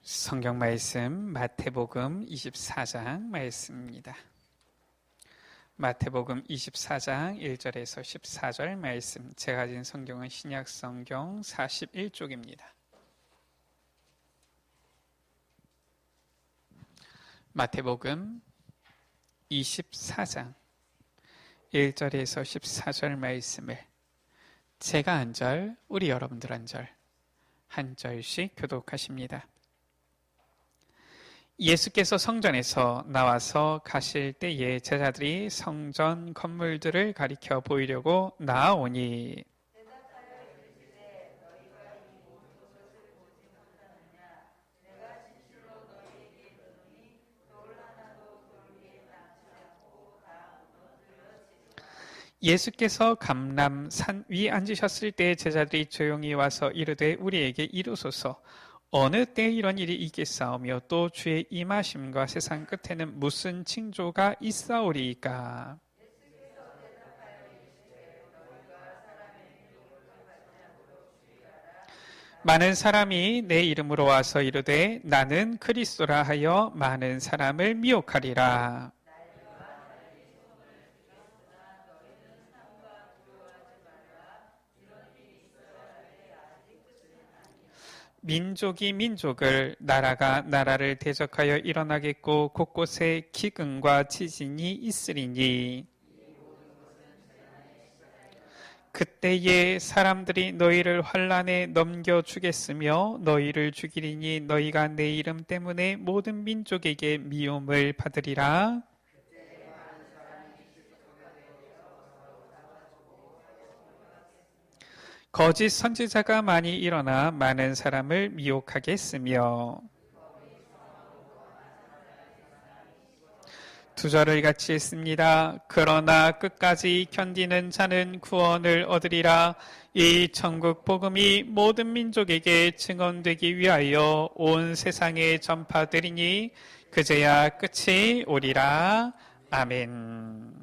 성경 말씀 마태복음 24장 말씀입니다. 마태복음 24장 1절에서 14절 말씀, 제가 가진 성경은 신약 성경 41쪽입니다. 마태복음 24장 1절에서 14절 말씀을 제가 한 절, 우리 여러분들 한 절씩 교독하십니다. 예수께서 성전에서 나와서 가실 때에 제자들이 성전 건물들을 가리켜 보이려고 나아오니 예수께서 감람산 위에 앉으셨을 때 제자들이 조용히 와서 이르되 우리에게 이루소서 어느 때 이런 일이 있겠사오며 또 주의 임하심과 세상 끝에는 무슨 징조가 있사오리이까. 많은 사람이 내 이름으로 와서 이르되 나는 그리스도라 하여 많은 사람을 미혹하리라. 민족이 민족을, 나라가 나라를 대적하여 일어나겠고 곳곳에 기근과 지진이 있으리니 그때에 사람들이 너희를 환난에 넘겨주겠으며 너희를 죽이리니 너희가 내 이름 때문에 모든 민족에게 미움을 받으리라. 거짓 선지자가 많이 일어나 많은 사람을 미혹하겠으며. 두 절을 같이 읽습니다. 그러나 끝까지 견디는 자는 구원을 얻으리라. 이 천국 복음이 모든 민족에게 증언되기 위하여 온 세상에 전파되리니 그제야 끝이 오리라. 아멘.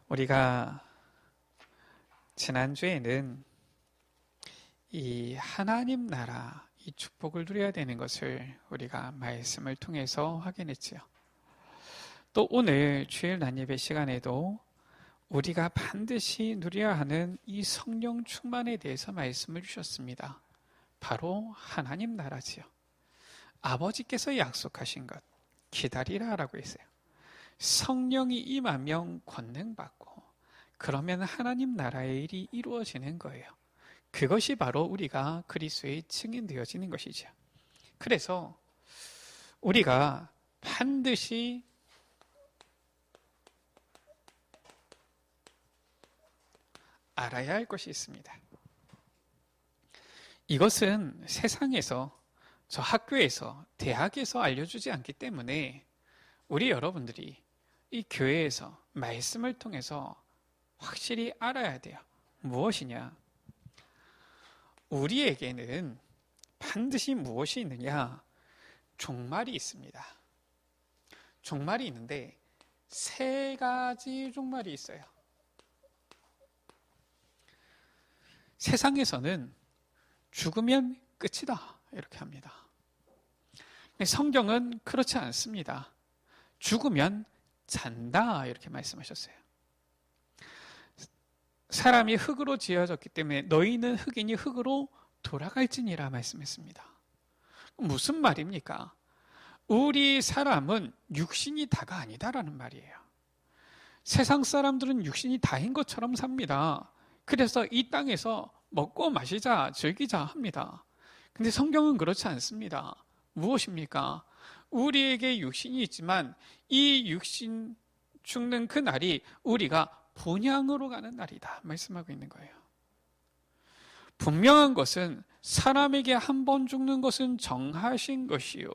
우리가 지난주에는 이 하나님 나라, 이 축복을 누려야 되는 것을 우리가 말씀을 통해서 확인했지요. 또 오늘 주일 난예배 시간에도 우리가 반드시 누려야 하는 이 성령 충만에 대해서 말씀을 주셨습니다. 바로 하나님 나라지요. 아버지께서 약속하신 것 기다리라라고 했어요. 성령이 임하면 권능받고 그러면 하나님 나라의 일이 이루어지는 거예요. 그것이 바로 우리가 그리스도의 증인되어지는 것이죠. 그래서 우리가 반드시 알아야 할 것이 있습니다. 이것은 세상에서, 저 학교에서, 대학에서 알려주지 않기 때문에 우리 여러분들이 이 교회에서 말씀을 통해서 확실히 알아야 돼요. 무엇이냐? 우리에게는 반드시 무엇이 있느냐? 종말이 있습니다. 종말이 있는데 세 가지 종말이 있어요. 세상에서는 죽으면 끝이다 이렇게 합니다. 성경은 그렇지 않습니다. 죽으면 잔다 이렇게 말씀하셨어요. 사람이 흙으로 지어졌기 때문에 너희는 흙이니 흙으로 돌아갈지니라 말씀했습니다. 무슨 말입니까? 우리 사람은 육신이 다가 아니다라는 말이에요. 세상 사람들은 육신이 다인 것처럼 삽니다. 그래서 이 땅에서 먹고 마시자, 즐기자 합니다. 근데 성경은 그렇지 않습니다. 무엇입니까? 우리에게 육신이 있지만 이 육신 죽는 그 날이 우리가 본향으로 가는 날이다 말씀하고 있는 거예요. 분명한 것은 사람에게 한 번 죽는 것은 정하신 것이요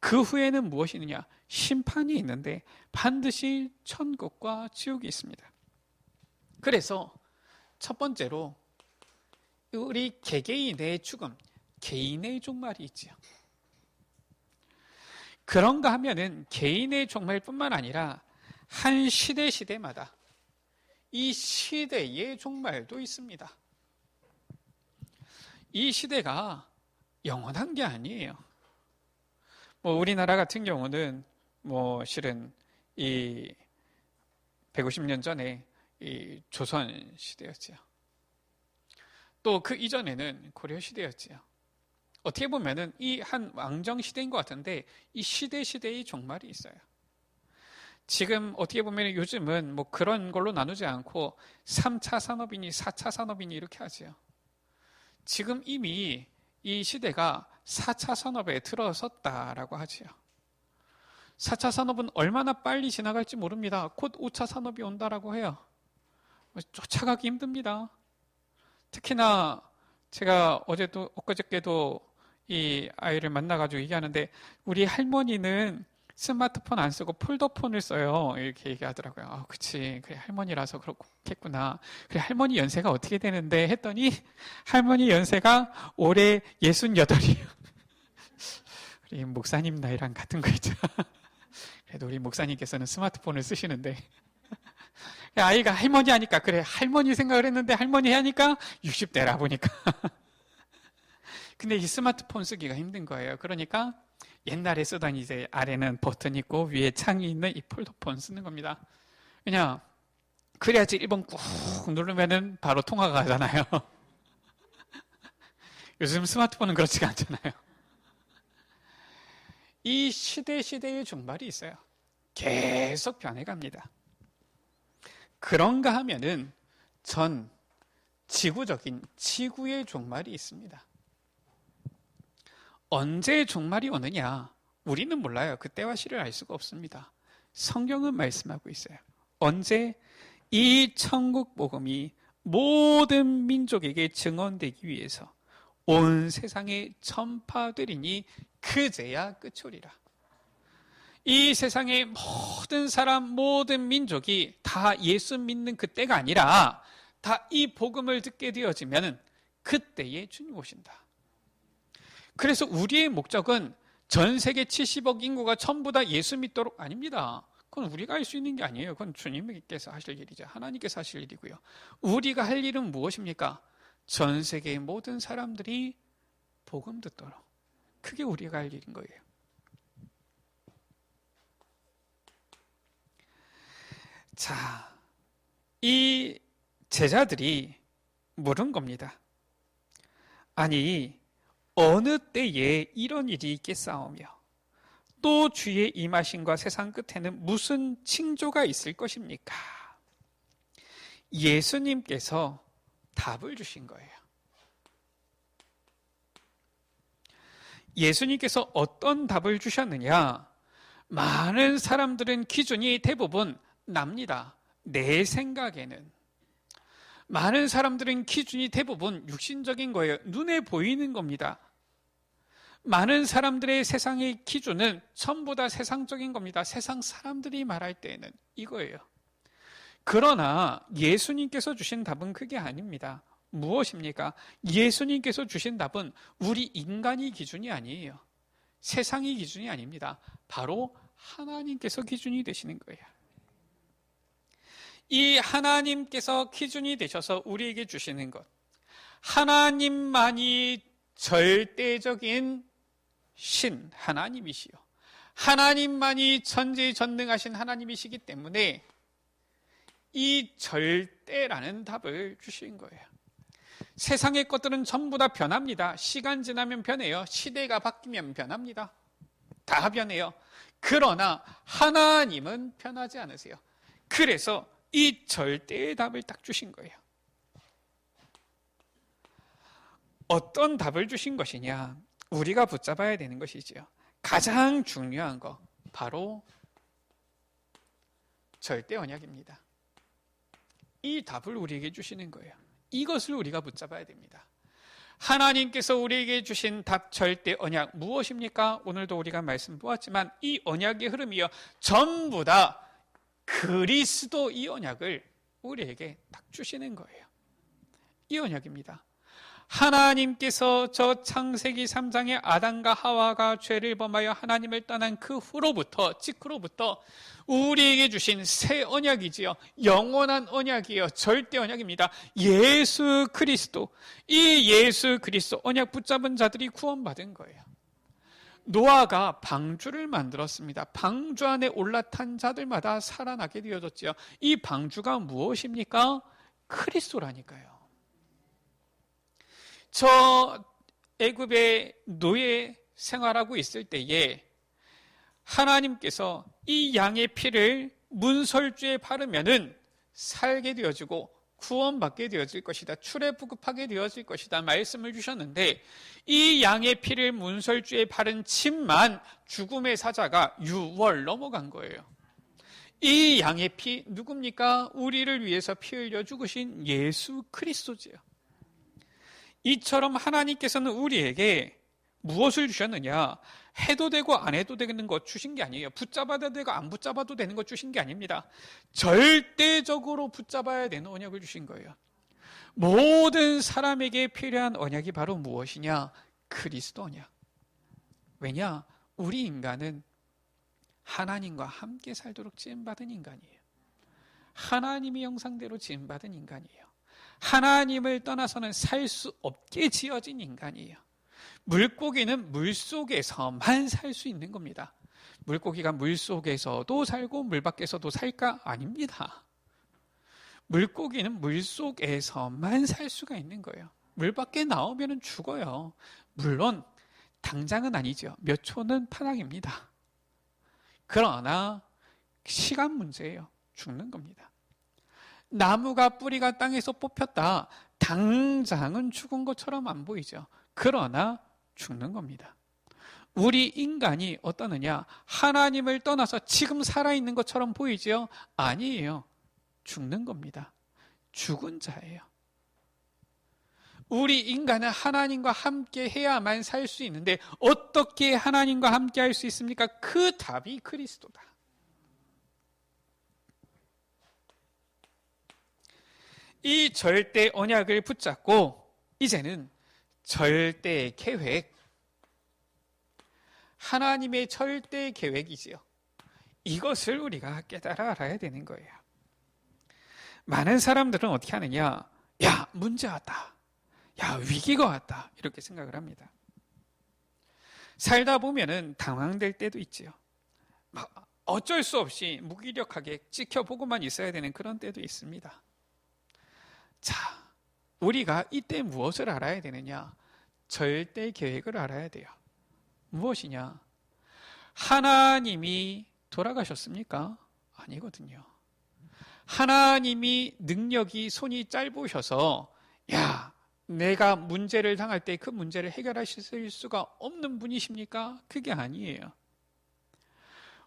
그 후에는 무엇이 있느냐? 심판이 있는데 반드시 천국과 지옥이 있습니다. 그래서 첫 번째로 우리 개개인의 죽음, 개인의 종말이 있지요. 그런가 하면은 개인의 종말뿐만 아니라 한 시대마다 이 시대의 종말도 있습니다. 이 시대가 영원한 게 아니에요. 우리나라 같은 경우는 실은 이 150년 전에 이 조선 시대였지요. 또 그 이전에는 고려 시대였지요. 어떻게 보면은 이 한 왕정 시대인 것 같은데 이 시대의 종말이 있어요. 지금 어떻게 보면 요즘은 그런 걸로 나누지 않고 3차 산업이니 4차 산업이니 이렇게 하지요. 지금 이미 이 시대가 4차 산업에 들어섰다라고 하지요. 4차 산업은 얼마나 빨리 지나갈지 모릅니다. 곧 5차 산업이 온다라고 해요. 쫓아가기 힘듭니다. 특히나 제가 어제도 엊그저께도 이 아이를 만나가지고 얘기하는데 우리 할머니는 스마트폰 안 쓰고 폴더폰을 써요. 이렇게 얘기하더라고요. 그치. 그래, 할머니라서 그렇겠구나. 그래, 할머니 연세가 어떻게 되는데 했더니 할머니 연세가 올해 68이에요. 우리 목사님 나이랑 같은 거 있죠. 그래도 우리 목사님께서는 스마트폰을 쓰시는데 아이가 할머니 하니까 그래, 할머니 생각을 했는데 할머니 하니까 60대라 보니까. 근데 이 스마트폰 쓰기가 힘든 거예요. 그러니까 옛날에 쓰던 이제 아래는 버튼 있고 위에 창이 있는 이 폴더폰 쓰는 겁니다. 그냥 그래야지 1번 꾹 누르면은 바로 통화가 가잖아요. 요즘 스마트폰은 그렇지가 않잖아요. 이 시대의 종말이 있어요. 계속 변해갑니다. 그런가 하면은 전 지구적인 지구의 종말이 있습니다. 언제 종말이 오느냐? 우리는 몰라요. 그때와 시를 알 수가 없습니다. 성경은 말씀하고 있어요. 언제? 이 천국 복음이 모든 민족에게 증언되기 위해서 온 세상에 전파되리니 그제야 끝이오리라. 이 세상의 모든 사람, 모든 민족이 다 예수 믿는 그때가 아니라 다 이 복음을 듣게 되어지면 그때에 주님 오신다. 그래서 우리의 목적은 전 세계 70억 인구가 전부 다 예수 믿도록 아닙니다. 그건 우리가 할 수 있는 게 아니에요. 그건 주님께서 하실 일이죠. 하나님께서 하실 일이고요. 우리가 할 일은 무엇입니까? 전 세계의 모든 사람들이 복음 듣도록. 그게 우리가 할 일인 거예요. 자, 이 제자들이 물은 겁니다. 아니, 어느 때에 이런 일이 있겠사오며 또 주의 임하심과 세상 끝에는 무슨 징조가 있을 것입니까? 예수님께서 답을 주신 거예요. 예수님께서 어떤 답을 주셨느냐? 많은 사람들은 기준이 대부분 납니다. 내 생각에는. 많은 사람들은 기준이 대부분 육신적인 거예요. 눈에 보이는 겁니다. 많은 사람들의 세상의 기준은 전부 다 세상적인 겁니다. 세상 사람들이 말할 때에는 이거예요. 그러나 예수님께서 주신 답은 그게 아닙니다. 무엇입니까? 예수님께서 주신 답은 우리 인간이 기준이 아니에요. 세상이 기준이 아닙니다. 바로 하나님께서 기준이 되시는 거예요. 이 하나님께서 기준이 되셔서 우리에게 주시는 것, 하나님만이 절대적인 신 하나님이시요, 하나님만이 전지전능하신 하나님이시기 때문에 이 절대라는 답을 주신 거예요. 세상의 것들은 전부 다 변합니다. 시간 지나면 변해요. 시대가 바뀌면 변합니다. 다 변해요. 그러나 하나님은 변하지 않으세요. 그래서 이 절대의 답을 딱 주신 거예요. 어떤 답을 주신 것이냐? 우리가 붙잡아야 되는 것이지요. 가장 중요한 거 바로 절대 언약입니다. 이 답을 우리에게 주시는 거예요. 이것을 우리가 붙잡아야 됩니다. 하나님께서 우리에게 주신 답 절대 언약 무엇입니까? 오늘도 우리가 말씀 보았지만 이 언약의 흐름이요, 전부 다 그리스도 이 언약을 우리에게 딱 주시는 거예요. 이 언약입니다. 하나님께서 저 창세기 3장의 아담과 하와가 죄를 범하여 하나님을 떠난 그 후로부터, 직후로부터 우리에게 주신 새 언약이지요. 영원한 언약이에요. 절대 언약입니다. 예수 그리스도. 이 예수 그리스도 언약 붙잡은 자들이 구원받은 거예요. 노아가 방주를 만들었습니다. 방주 안에 올라탄 자들마다 살아나게 되어졌지요. 이 방주가 무엇입니까? 그리스도라니까요. 저 애굽의 노예 생활하고 있을 때에 하나님께서 이 양의 피를 문설주에 바르면은 살게 되어지고 구원받게 되어질 것이다. 출애굽하게 되어질 것이다. 말씀을 주셨는데 이 양의 피를 문설주에 바른 침만 죽음의 사자가 6월 넘어간 거예요. 이 양의 피 누굽니까? 우리를 위해서 피 흘려 죽으신 예수 그리스도지요. 이처럼 하나님께서는 우리에게 무엇을 주셨느냐? 해도 되고 안 해도 되는 것 주신 게 아니에요. 붙잡아도 되고 안 붙잡아도 되는 것 주신 게 아닙니다. 절대적으로 붙잡아야 되는 언약을 주신 거예요. 모든 사람에게 필요한 언약이 바로 무엇이냐? 그리스도 언약. 왜냐? 우리 인간은 하나님과 함께 살도록 지음받은 인간이에요. 하나님의 형상대로 지음받은 인간이에요. 하나님을 떠나서는 살 수 없게 지어진 인간이에요. 물고기는 물속에서만 살 수 있는 겁니다. 물고기가 물속에서도 살고 물 밖에서도 살까? 아닙니다. 물고기는 물속에서만 살 수가 있는 거예요. 물 밖에 나오면 죽어요. 물론 당장은 아니죠. 몇 초는 파닥입니다. 그러나 시간 문제예요. 죽는 겁니다. 나무가 뿌리가 땅에서 뽑혔다. 당장은 죽은 것처럼 안 보이죠. 그러나 죽는 겁니다. 우리 인간이 어떠느냐? 하나님을 떠나서 지금 살아있는 것처럼 보이지요? 아니에요. 죽는 겁니다. 죽은 자예요. 우리 인간은 하나님과 함께 해야만 살 수 있는데 어떻게 하나님과 함께 할 수 있습니까? 그 답이 그리스도다. 이 절대 언약을 붙잡고 이제는 절대 계획, 하나님의 절대 계획이지요. 이것을 우리가 깨달아 알아야 되는 거예요. 많은 사람들은 어떻게 하느냐? 야, 문제 왔다. 야, 위기가 왔다. 이렇게 생각을 합니다. 살다 보면은 당황될 때도 있지요. 막 어쩔 수 없이 무기력하게 지켜보고만 있어야 되는 그런 때도 있습니다. 자, 우리가 이때 무엇을 알아야 되느냐? 절대 계획을 알아야 돼요. 무엇이냐? 하나님이 돌아가셨습니까? 아니거든요. 하나님이 능력이 손이 짧으셔서 야, 내가 문제를 당할 때 그 문제를 해결하실 수가 없는 분이십니까? 그게 아니에요.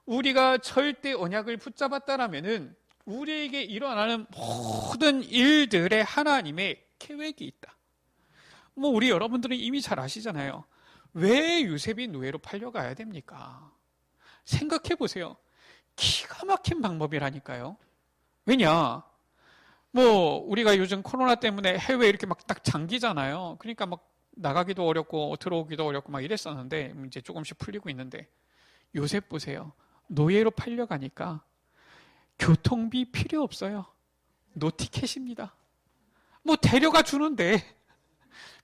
우리가 절대 언약을 붙잡았다라면은 우리에게 일어나는 모든 일들에 하나님의 계획이 있다. 우리 여러분들은 이미 잘 아시잖아요. 왜 요셉이 노예로 팔려가야 됩니까? 생각해 보세요. 기가 막힌 방법이라니까요. 왜냐? 우리가 요즘 코로나 때문에 해외 이렇게 막 딱 잠기잖아요. 그러니까 막 나가기도 어렵고 들어오기도 어렵고 막 이랬었는데 이제 조금씩 풀리고 있는데 요셉 보세요. 노예로 팔려가니까 교통비 필요 없어요. 노티켓입니다. 데려가 주는데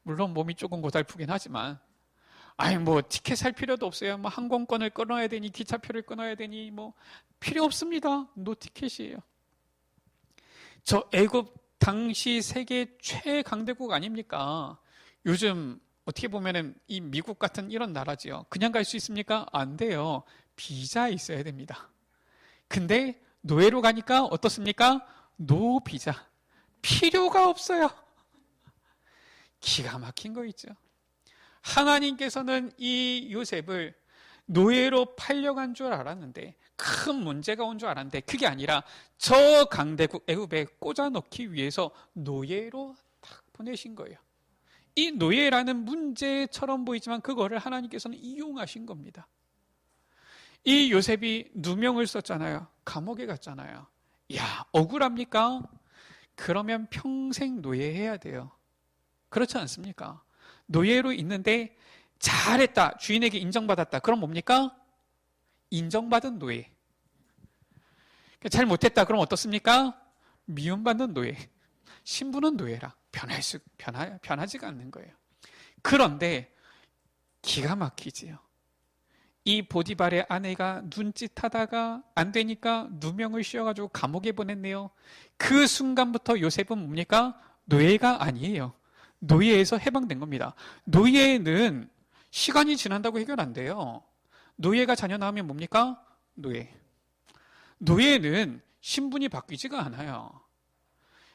물론 몸이 조금 고달프긴 하지만 티켓 살 필요도 없어요. 항공권을 끊어야 되니 기차표를 끊어야 되니 필요 없습니다. 노티켓이에요. 저 애굽 당시 세계 최강대국 아닙니까? 요즘 어떻게 보면은 이 미국 같은 이런 나라지요. 그냥 갈 수 있습니까? 안 돼요. 비자 있어야 됩니다. 근데 노예로 가니까 어떻습니까? 노 비자. 필요가 없어요. 기가 막힌 거 있죠. 하나님께서는 이 요셉을 노예로 팔려간 줄 알았는데 큰 문제가 온 줄 알았는데 그게 아니라 저 강대국 애굽에 꽂아넣기 위해서 노예로 딱 보내신 거예요. 이 노예라는 문제처럼 보이지만 그거를 하나님께서는 이용하신 겁니다. 이 요셉이 누명을 썼잖아요. 감옥에 갔잖아요. 야, 억울합니까? 그러면 평생 노예해야 돼요. 그렇지 않습니까? 노예로 있는데 잘했다, 주인에게 인정받았다. 그럼 뭡니까? 인정받은 노예. 잘 못했다, 그럼 어떻습니까? 미움받는 노예. 신부는 노예라. 변하지가 않는 거예요. 그런데 기가 막히지요. 이 보디발의 아내가 눈짓하다가 안 되니까 누명을 씌워가지고 감옥에 보냈네요. 그 순간부터 요셉은 뭡니까? 노예가 아니에요. 노예에서 해방된 겁니다. 노예는 시간이 지난다고 해결 안 돼요. 노예가 자녀 낳으면 뭡니까? 노예. 노예는 신분이 바뀌지가 않아요.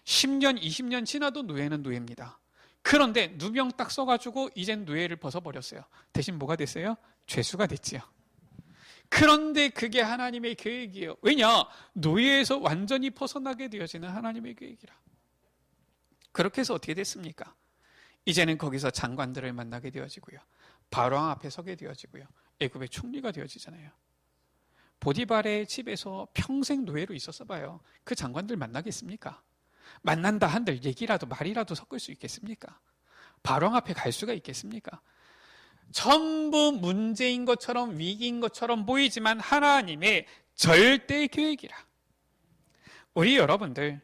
10년, 20년 지나도 노예는 노예입니다. 그런데 누명 딱 써가지고 이젠 노예를 벗어버렸어요. 대신 뭐가 됐어요? 죄수가 됐지요. 그런데 그게 하나님의 계획이에요. 왜냐? 노예에서 완전히 벗어나게 되어지는 하나님의 계획이라. 그렇게 해서 어떻게 됐습니까? 이제는 거기서 장관들을 만나게 되어지고요. 바로왕 앞에 서게 되어지고요. 애굽의 총리가 되어지잖아요. 보디발의 집에서 평생 노예로 있었어 봐요. 그 장관들 만나겠습니까? 만난다 한들 얘기라도 말이라도 섞을 수 있겠습니까? 바로왕 앞에 갈 수가 있겠습니까? 전부 문제인 것처럼 위기인 것처럼 보이지만 하나님의 절대 계획이라. 우리 여러분들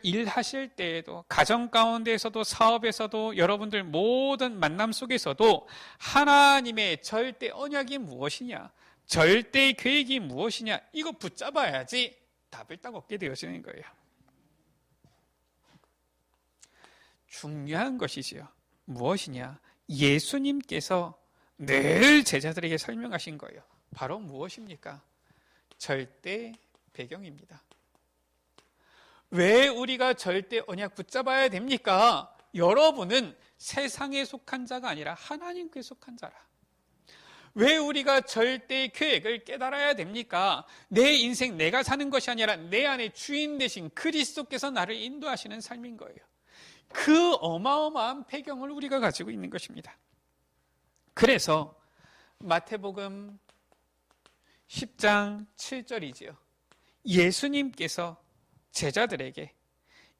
일하실 때에도, 가정 가운데에서도, 사업에서도, 여러분들 모든 만남 속에서도 하나님의 절대 언약이 무엇이냐, 절대 계획이 무엇이냐, 이거 붙잡아야지 답을 딱 얻게 되어지는 거예요. 중요한 것이지요. 무엇이냐? 예수님께서 늘 제자들에게 설명하신 거예요. 바로 무엇입니까? 절대 배경입니다. 왜 우리가 절대 언약 붙잡아야 됩니까? 여러분은 세상에 속한 자가 아니라 하나님께 속한 자라. 왜 우리가 절대 계획을 깨달아야 됩니까? 내 인생 내가 사는 것이 아니라 내 안에 주인 되신 그리스도께서 나를 인도하시는 삶인 거예요. 그 어마어마한 배경을 우리가 가지고 있는 것입니다. 그래서 마태복음 10장 7절이지요. 예수님께서 제자들에게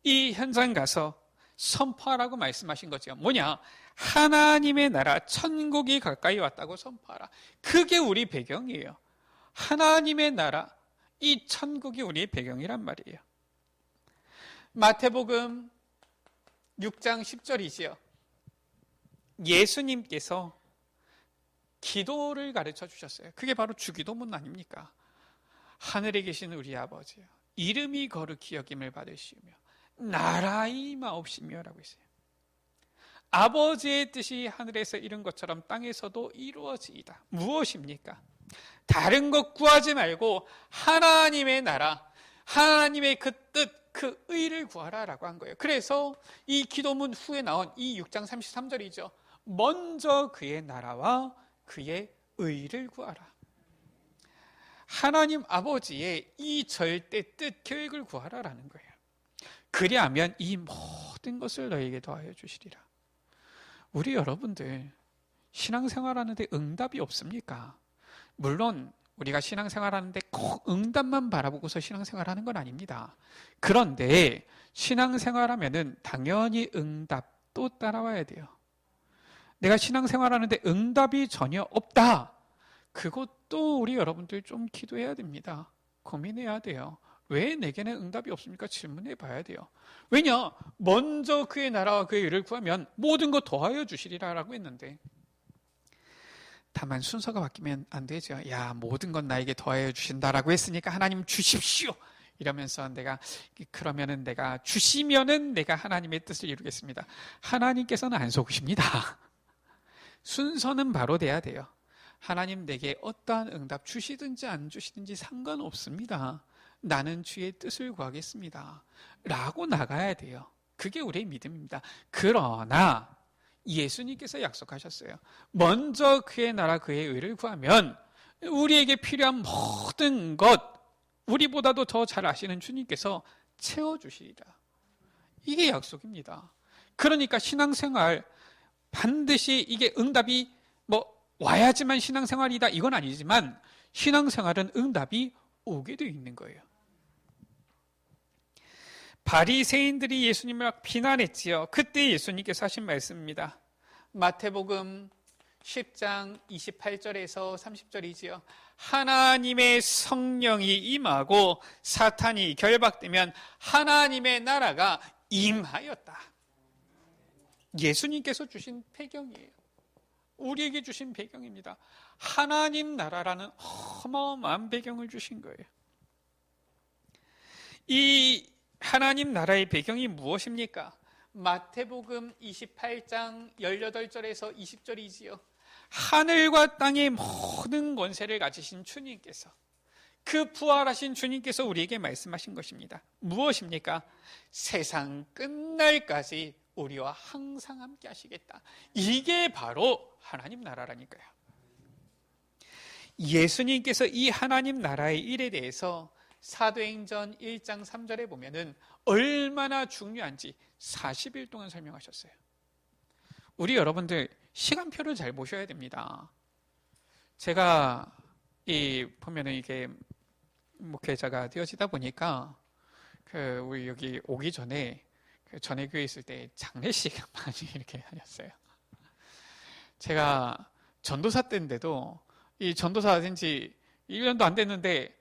이 현장 가서 선포하라고 말씀하신 거죠. 뭐냐? 하나님의 나라, 천국이 가까이 왔다고 선포하라. 그게 우리 배경이에요. 하나님의 나라, 이 천국이 우리의 배경이란 말이에요. 마태복음 6장 10절이지요. 예수님께서 기도를 가르쳐 주셨어요. 그게 바로 주기도문 아닙니까? 하늘에 계신 우리 아버지요, 이름이 거룩히 여김을 받으시며 나라의 임하옵시며 라고 했어요. 아버지의 뜻이 하늘에서 이룬 것처럼 땅에서도 이루어지이다. 무엇입니까? 다른 것 구하지 말고 하나님의 나라, 하나님의 그 뜻, 그 의를 구하라라고 한 거예요. 그래서 이 기도문 후에 나온 이 6장 33절이죠. 먼저 그의 나라와 그의 의를 구하라. 하나님 아버지의 이 절대 뜻, 계획을 구하라라는 거예요. 그리하면 이 모든 것을 너에게 더하여 주시리라. 우리 여러분들 신앙생활하는데 응답이 없습니까? 물론 우리가 신앙생활하는데 꼭 응답만 바라보고서 신앙생활하는 건 아닙니다. 그런데 신앙생활하면은 당연히 응답도 따라와야 돼요. 내가 신앙생활하는데 응답이 전혀 없다. 그것도 우리 여러분들 좀 기도해야 됩니다. 고민해야 돼요. 왜 내게는 응답이 없습니까? 질문해 봐야 돼요. 왜냐? 먼저 그의 나라와 그의 의를 구하면 모든 것 더하여 주시리라라고 했는데, 다만 순서가 바뀌면 안 되죠. 야, 모든 건 나에게 더하여 주신다라고 했으니까 하나님 주십시오. 이러면서 그러면은 내가 주시면은 내가 하나님의 뜻을 이루겠습니다. 하나님께서는 안 속으십니다. 순서는 바로 돼야 돼요. 하나님 내게 어떠한 응답 주시든지 안 주시든지 상관없습니다. 나는 주의 뜻을 구하겠습니다. 라고 나가야 돼요. 그게 우리의 믿음입니다. 그러나 예수님께서 약속하셨어요. 먼저 그의 나라 그의 의를 구하면 우리에게 필요한 모든 것, 우리보다도 더 잘 아시는 주님께서 채워주시리라. 이게 약속입니다. 그러니까 신앙생활 반드시 이게 응답이 와야지만 신앙생활이다 이건 아니지만 신앙생활은 응답이 오게 되어 있는 거예요. 바리새인들이 예수님을 막 비난했지요. 그때 예수님께서 하신 말씀입니다. 마태복음 10장 28절에서 30절이지요. 하나님의 성령이 임하고 사탄이 결박되면 하나님의 나라가 임하였다. 예수님께서 주신 배경이에요. 우리에게 주신 배경입니다. 하나님 나라라는 어마어마한 배경을 주신 거예요. 이 하나님 나라의 배경이 무엇입니까? 마태복음 28장 18절에서 20절이지요. 하늘과 땅의 모든 권세를 가지신 주님께서, 그 부활하신 주님께서 우리에게 말씀하신 것입니다. 무엇입니까? 세상 끝날까지 우리와 항상 함께 하시겠다. 이게 바로 하나님 나라라니까요. 예수님께서 이 하나님 나라의 일에 대해서 사도행전 1장 3절에 보면은 얼마나 중요한지 40일 동안 설명하셨어요. 우리 여러분들 시간표를 잘 보셔야 됩니다. 제가 보면은 이게 목회자가 되어지다 보니까 우리 여기 오기 전에 전에 교회 있을 때 장례식 많이 이렇게 다녔어요. 제가 전도사 때인데도 이 전도사 된 지 1년도 안 됐는데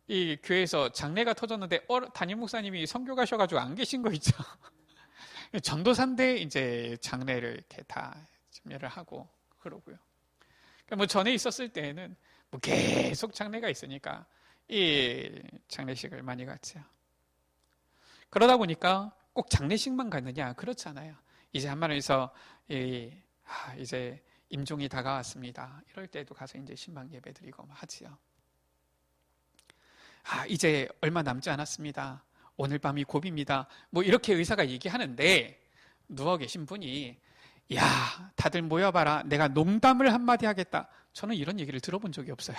이 교회에서 장례가 터졌는데 담임 목사님이 선교 가셔가지고 안 계신 거 있죠. 전도사인데 이제 장례를 이렇게 다 참여를 하고 그러고요. 그러니까 뭐 전에 있었을 때에는 뭐 계속 장례가 있으니까 이 장례식을 많이 갔죠. 그러다 보니까 꼭 장례식만 갔느냐? 그렇지 않아요. 이제 한마디에서 이제 임종이 다가왔습니다. 이럴 때도 가서 이제 신방 예배 드리고 하지요. 이제 얼마 남지 않았습니다. 오늘 밤이 고비입니다. 뭐 이렇게 의사가 얘기하는데 누워 계신 분이 야, 다들 모여봐라. 내가 농담을 한마디 하겠다. 저는 이런 얘기를 들어본 적이 없어요.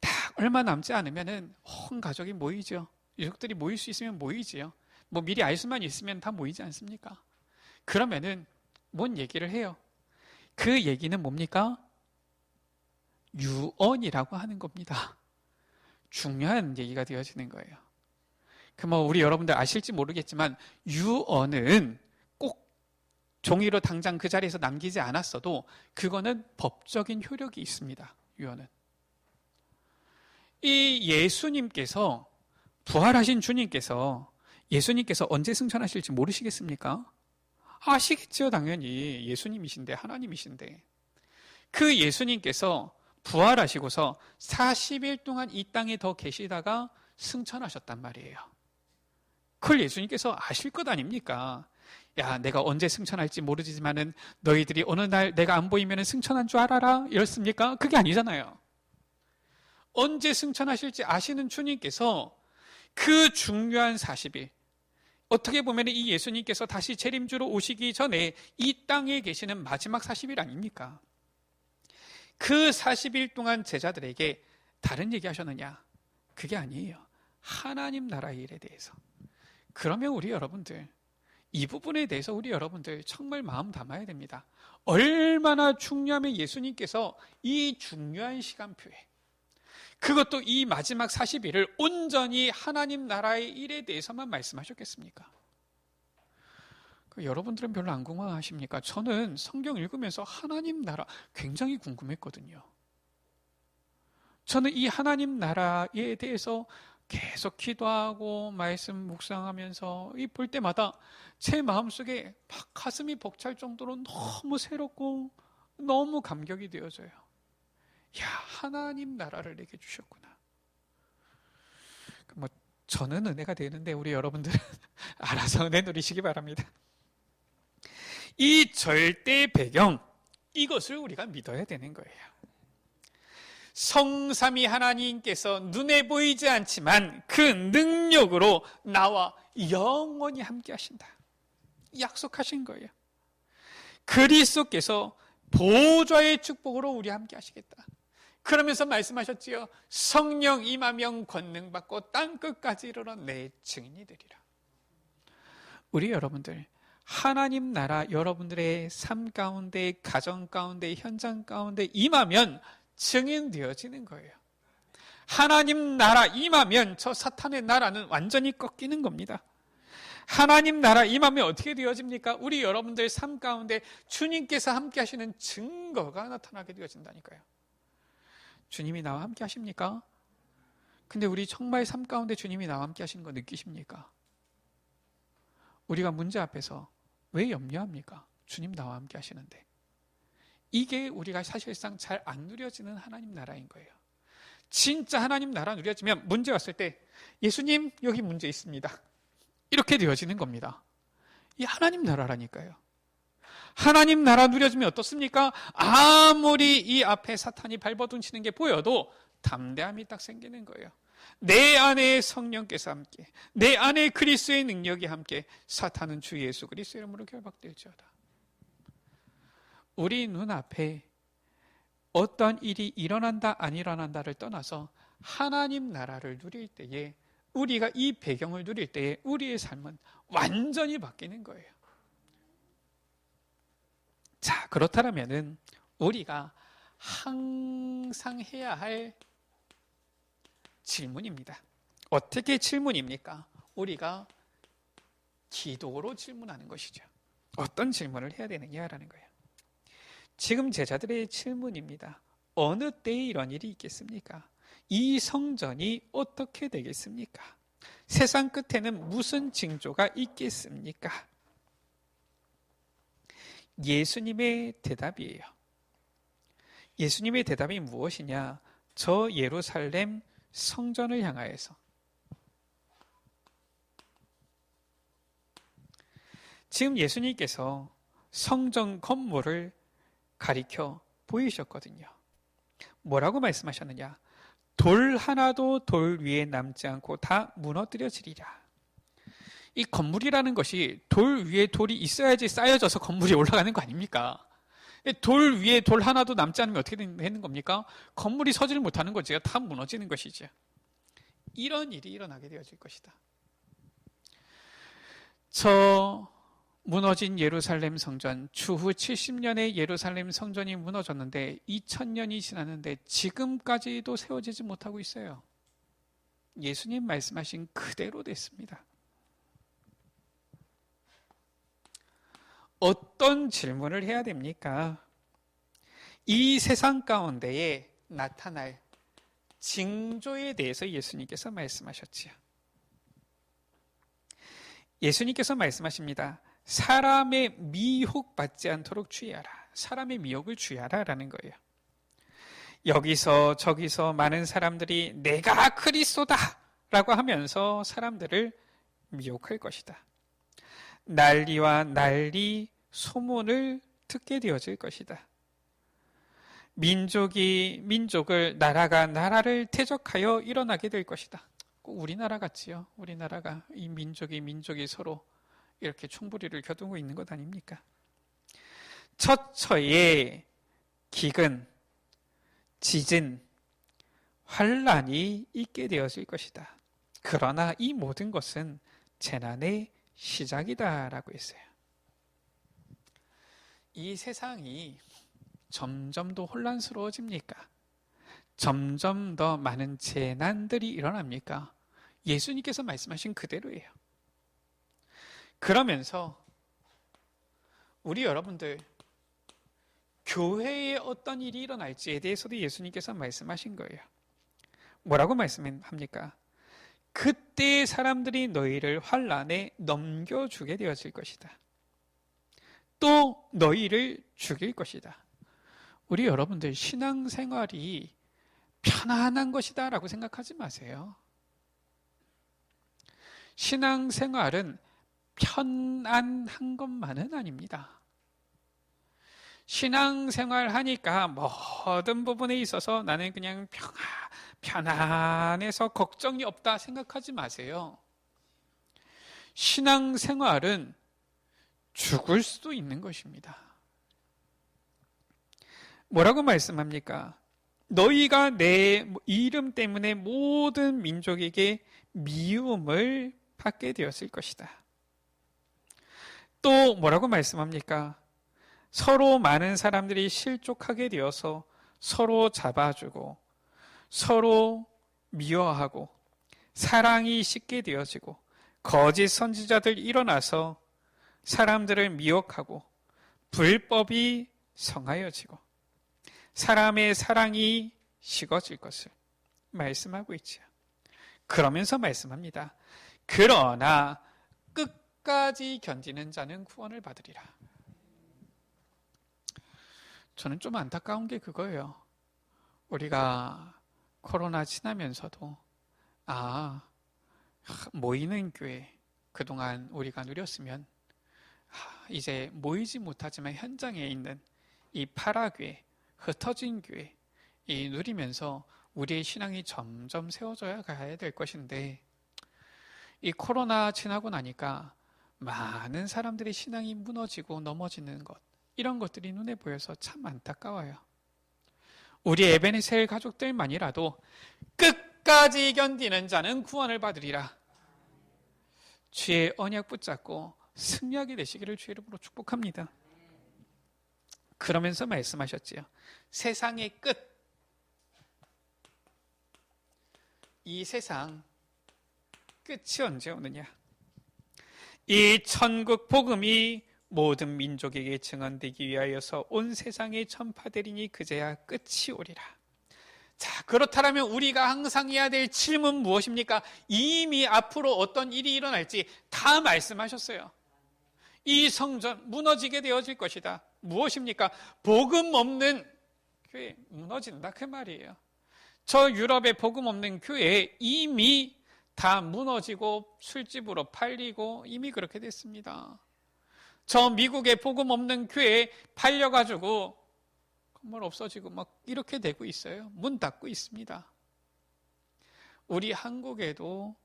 딱 얼마 남지 않으면은 온 가족이 모이죠. 유족들이 모일 수 있으면 모이지요. 뭐 미리 알 수만 있으면 다 모이지 않습니까? 그러면은 뭔 얘기를 해요? 그 얘기는 뭡니까? 유언이라고 하는 겁니다. 중요한 얘기가 되어지는 거예요. 우리 여러분들 아실지 모르겠지만 유언은 꼭 종이로 당장 그 자리에서 남기지 않았어도 그거는 법적인 효력이 있습니다. 유언은. 이 예수님께서 부활하신 주님께서 예수님께서 언제 승천하실지 모르시겠습니까? 아시겠죠, 당연히. 예수님이신데, 하나님이신데. 그 예수님께서 부활하시고서 40일 동안 이 땅에 더 계시다가 승천하셨단 말이에요. 그걸 예수님께서 아실 것 아닙니까? 야, 내가 언제 승천할지 모르지만은 너희들이 어느 날 내가 안 보이면 승천한 줄 알아라? 이렇습니까? 그게 아니잖아요. 언제 승천하실지 아시는 주님께서 그 중요한 40일, 어떻게 보면 이 예수님께서 다시 재림주로 오시기 전에 이 땅에 계시는 마지막 40일 아닙니까? 그 40일 동안 제자들에게 다른 얘기 하셨느냐? 그게 아니에요. 하나님 나라의 일에 대해서. 그러면 우리 여러분들, 이 부분에 대해서 우리 여러분들 정말 마음 담아야 됩니다. 얼마나 중요하면 예수님께서 이 중요한 시간표에, 그것도 이 마지막 40일을 온전히 하나님 나라의 일에 대해서만 말씀하셨겠습니까? 여러분들은 별로 안 궁금하십니까? 저는 성경 읽으면서 하나님 나라 굉장히 궁금했거든요. 저는 이 하나님 나라에 대해서 계속 기도하고 말씀 묵상하면서 볼 때마다 제 마음속에 막 가슴이 벅찰 정도로 너무 새롭고 너무 감격이 되어져요. 야, 하나님 나라를 내게 주셨구나. 저는 은혜가 되는데 우리 여러분들은 알아서 은혜 누리시기 바랍니다. 이 절대 배경, 이것을 우리가 믿어야 되는 거예요. 성삼위 하나님께서 눈에 보이지 않지만 그 능력으로 나와 영원히 함께 하신다. 약속하신 거예요. 그리스도께서 보좌의 축복으로 우리 함께 하시겠다. 그러면서 말씀하셨지요. 성령 임하면 권능받고 땅끝까지 이르러 내 증인이 되리라. 우리 여러분들, 하나님 나라 여러분들의 삶 가운데, 가정 가운데, 현장 가운데 임하면 증인되어지는 거예요. 하나님 나라 임하면 저 사탄의 나라는 완전히 꺾이는 겁니다. 하나님 나라 임하면 어떻게 되어집니까? 우리 여러분들 삶 가운데 주님께서 함께 하시는 증거가 나타나게 되어진다니까요. 주님이 나와 함께 하십니까? 근데 우리 정말 삶 가운데 주님이 나와 함께 하시는 거 느끼십니까? 우리가 문제 앞에서 왜 염려합니까? 주님 나와 함께 하시는데. 이게 우리가 사실상 잘 안 누려지는 하나님 나라인 거예요. 진짜 하나님 나라 누려지면 문제 왔을 때 예수님 여기 문제 있습니다. 이렇게 되어지는 겁니다. 이 하나님 나라라니까요. 하나님 나라 누려지면 어떻습니까? 아무리 이 앞에 사탄이 발버둥치는 게 보여도 담대함이 딱 생기는 거예요. 내 안에 성령께서 함께, 내 안에 그리스도의 능력이 함께 사탄은 주 예수 그리스도 이름으로 결박될지어다. 우리 눈앞에 어떤 일이 일어난다 안 일어난다를 떠나서 하나님 나라를 누릴 때에, 우리가 이 배경을 누릴 때에 우리의 삶은 완전히 바뀌는 거예요. 자, 그렇다면은 우리가 항상 해야 할 질문입니다. 어떻게 질문입니까? 우리가 기도로 질문하는 것이죠. 어떤 질문을 해야 되느냐라는 거예요. 지금 제자들의 질문입니다. 어느 때에 이런 일이 있겠습니까? 이 성전이 어떻게 되겠습니까? 세상 끝에는 무슨 징조가 있겠습니까? 예수님의 대답이에요. 예수님의 대답이 무엇이냐? 저 예루살렘 성전을 향하여서. 지금 예수님께서 성전 건물을 가리켜 보이셨거든요. 뭐라고 말씀하셨느냐? 돌 하나도 돌 위에 남지 않고 다 무너뜨려지리라. 이 건물이라는 것이 돌 위에 돌이 있어야지 쌓여져서 건물이 올라가는 거 아닙니까? 돌 위에 돌 하나도 남지 않으면 어떻게 되는 겁니까? 건물이 서지를 못하는 거죠. 다 무너지는 것이죠. 이런 일이 일어나게 되어질 것이다. 저 무너진 예루살렘 성전, 추후 70년에 예루살렘 성전이 무너졌는데 2000년이 지났는데 지금까지도 세워지지 못하고 있어요. 예수님 말씀하신 그대로 됐습니다. 어떤 질문을 해야 됩니까? 이 세상 가운데에 나타날 징조에 대해서 예수님께서 말씀하셨지요. 예수님께서 말씀하십니다. 사람의 미혹받지 않도록 주의하라. 사람의 미혹을 주의하라 라는 거예요. 여기서 저기서 많은 사람들이 내가 그리스도다 라고 하면서 사람들을 미혹할 것이다. 난리와 난리, 소문을 듣게 되어질 것이다. 민족이 민족을, 나라가 나라를 대적하여 일어나게 될 것이다. 꼭 우리나라 같지요. 우리나라가 이 민족이 서로 이렇게 총부리를 겨두고 있는 것 아닙니까? 처처에 기근, 지진, 환란이 있게 되어질 것이다. 그러나 이 모든 것은 재난의 시작이다라고 했어요. 이 세상이 점점 더 혼란스러워집니까? 점점 더 많은 재난들이 일어납니까? 예수님께서 말씀하신 그대로예요. 그러면서 우리 여러분들 교회에 어떤 일이 일어날지에 대해서도 예수님께서 말씀하신 거예요. 뭐라고 말씀합니까? 그때 사람들이 너희를 환난에 넘겨주게 되어질 것이다. 또 너희를 죽일 것이다. 우리 여러분들 신앙생활이 편안한 것이다 라고 생각하지 마세요. 신앙생활은 편안한 것만은 아닙니다. 신앙생활 하니까 모든 부분에 있어서 나는 그냥 편안해서 걱정이 없다 생각하지 마세요. 신앙생활은 죽을 수도 있는 것입니다. 뭐라고 말씀합니까? 너희가 내 이름 때문에 모든 민족에게 미움을 받게 되었을 것이다. 또 뭐라고 말씀합니까? 서로 많은 사람들이 실족하게 되어서 서로 잡아주고 서로 미워하고 사랑이 식게 되어지고 거짓 선지자들 일어나서 사람들을 미혹하고 불법이 성하여지고 사람의 사랑이 식어질 것을 말씀하고 있지요. 그러면서 말씀합니다. 그러나 끝까지 견디는 자는 구원을 받으리라. 저는 좀 안타까운 게 그거예요. 우리가 코로나 지나면서도 모이는 교회 그동안 우리가 누렸으면 이제 모이지 못하지만 현장에 있는 이 파라교회, 흩어진 교회 이 누리면서 우리의 신앙이 점점 세워져야 가야 될 것인데 이 코로나 지나고 나니까 많은 사람들의 신앙이 무너지고 넘어지는 것 이런 것들이 눈에 보여서 참 안타까워요. 우리 에베네셀 가족들만이라도 끝까지 견디는 자는 구원을 받으리라. 주의 언약 붙잡고 승리하게 되시기를 주의 이름으로 축복합니다. 그러면서 말씀하셨지요. 세상의 끝. 이 세상 끝이 언제 오느냐? 이 천국 복음이 모든 민족에게 증언되기 위하여서 온 세상에 전파되리니 그제야 끝이 오리라. 자, 그렇다면 우리가 항상 해야 될 질문 무엇입니까? 이미 앞으로 어떤 일이 일어날지 다 말씀하셨어요. 이 성전 무너지게 되어질 것이다. 무엇입니까? 복음 없는 교회 무너진다 그 말이에요. 저 유럽의 복음 없는 교회 이미 다 무너지고 술집으로 팔리고 이미 그렇게 됐습니다. 저 미국의 복음 없는 교회 팔려가지고 건물 없어지고 막 이렇게 되고 있어요. 문 닫고 있습니다. 우리 한국에도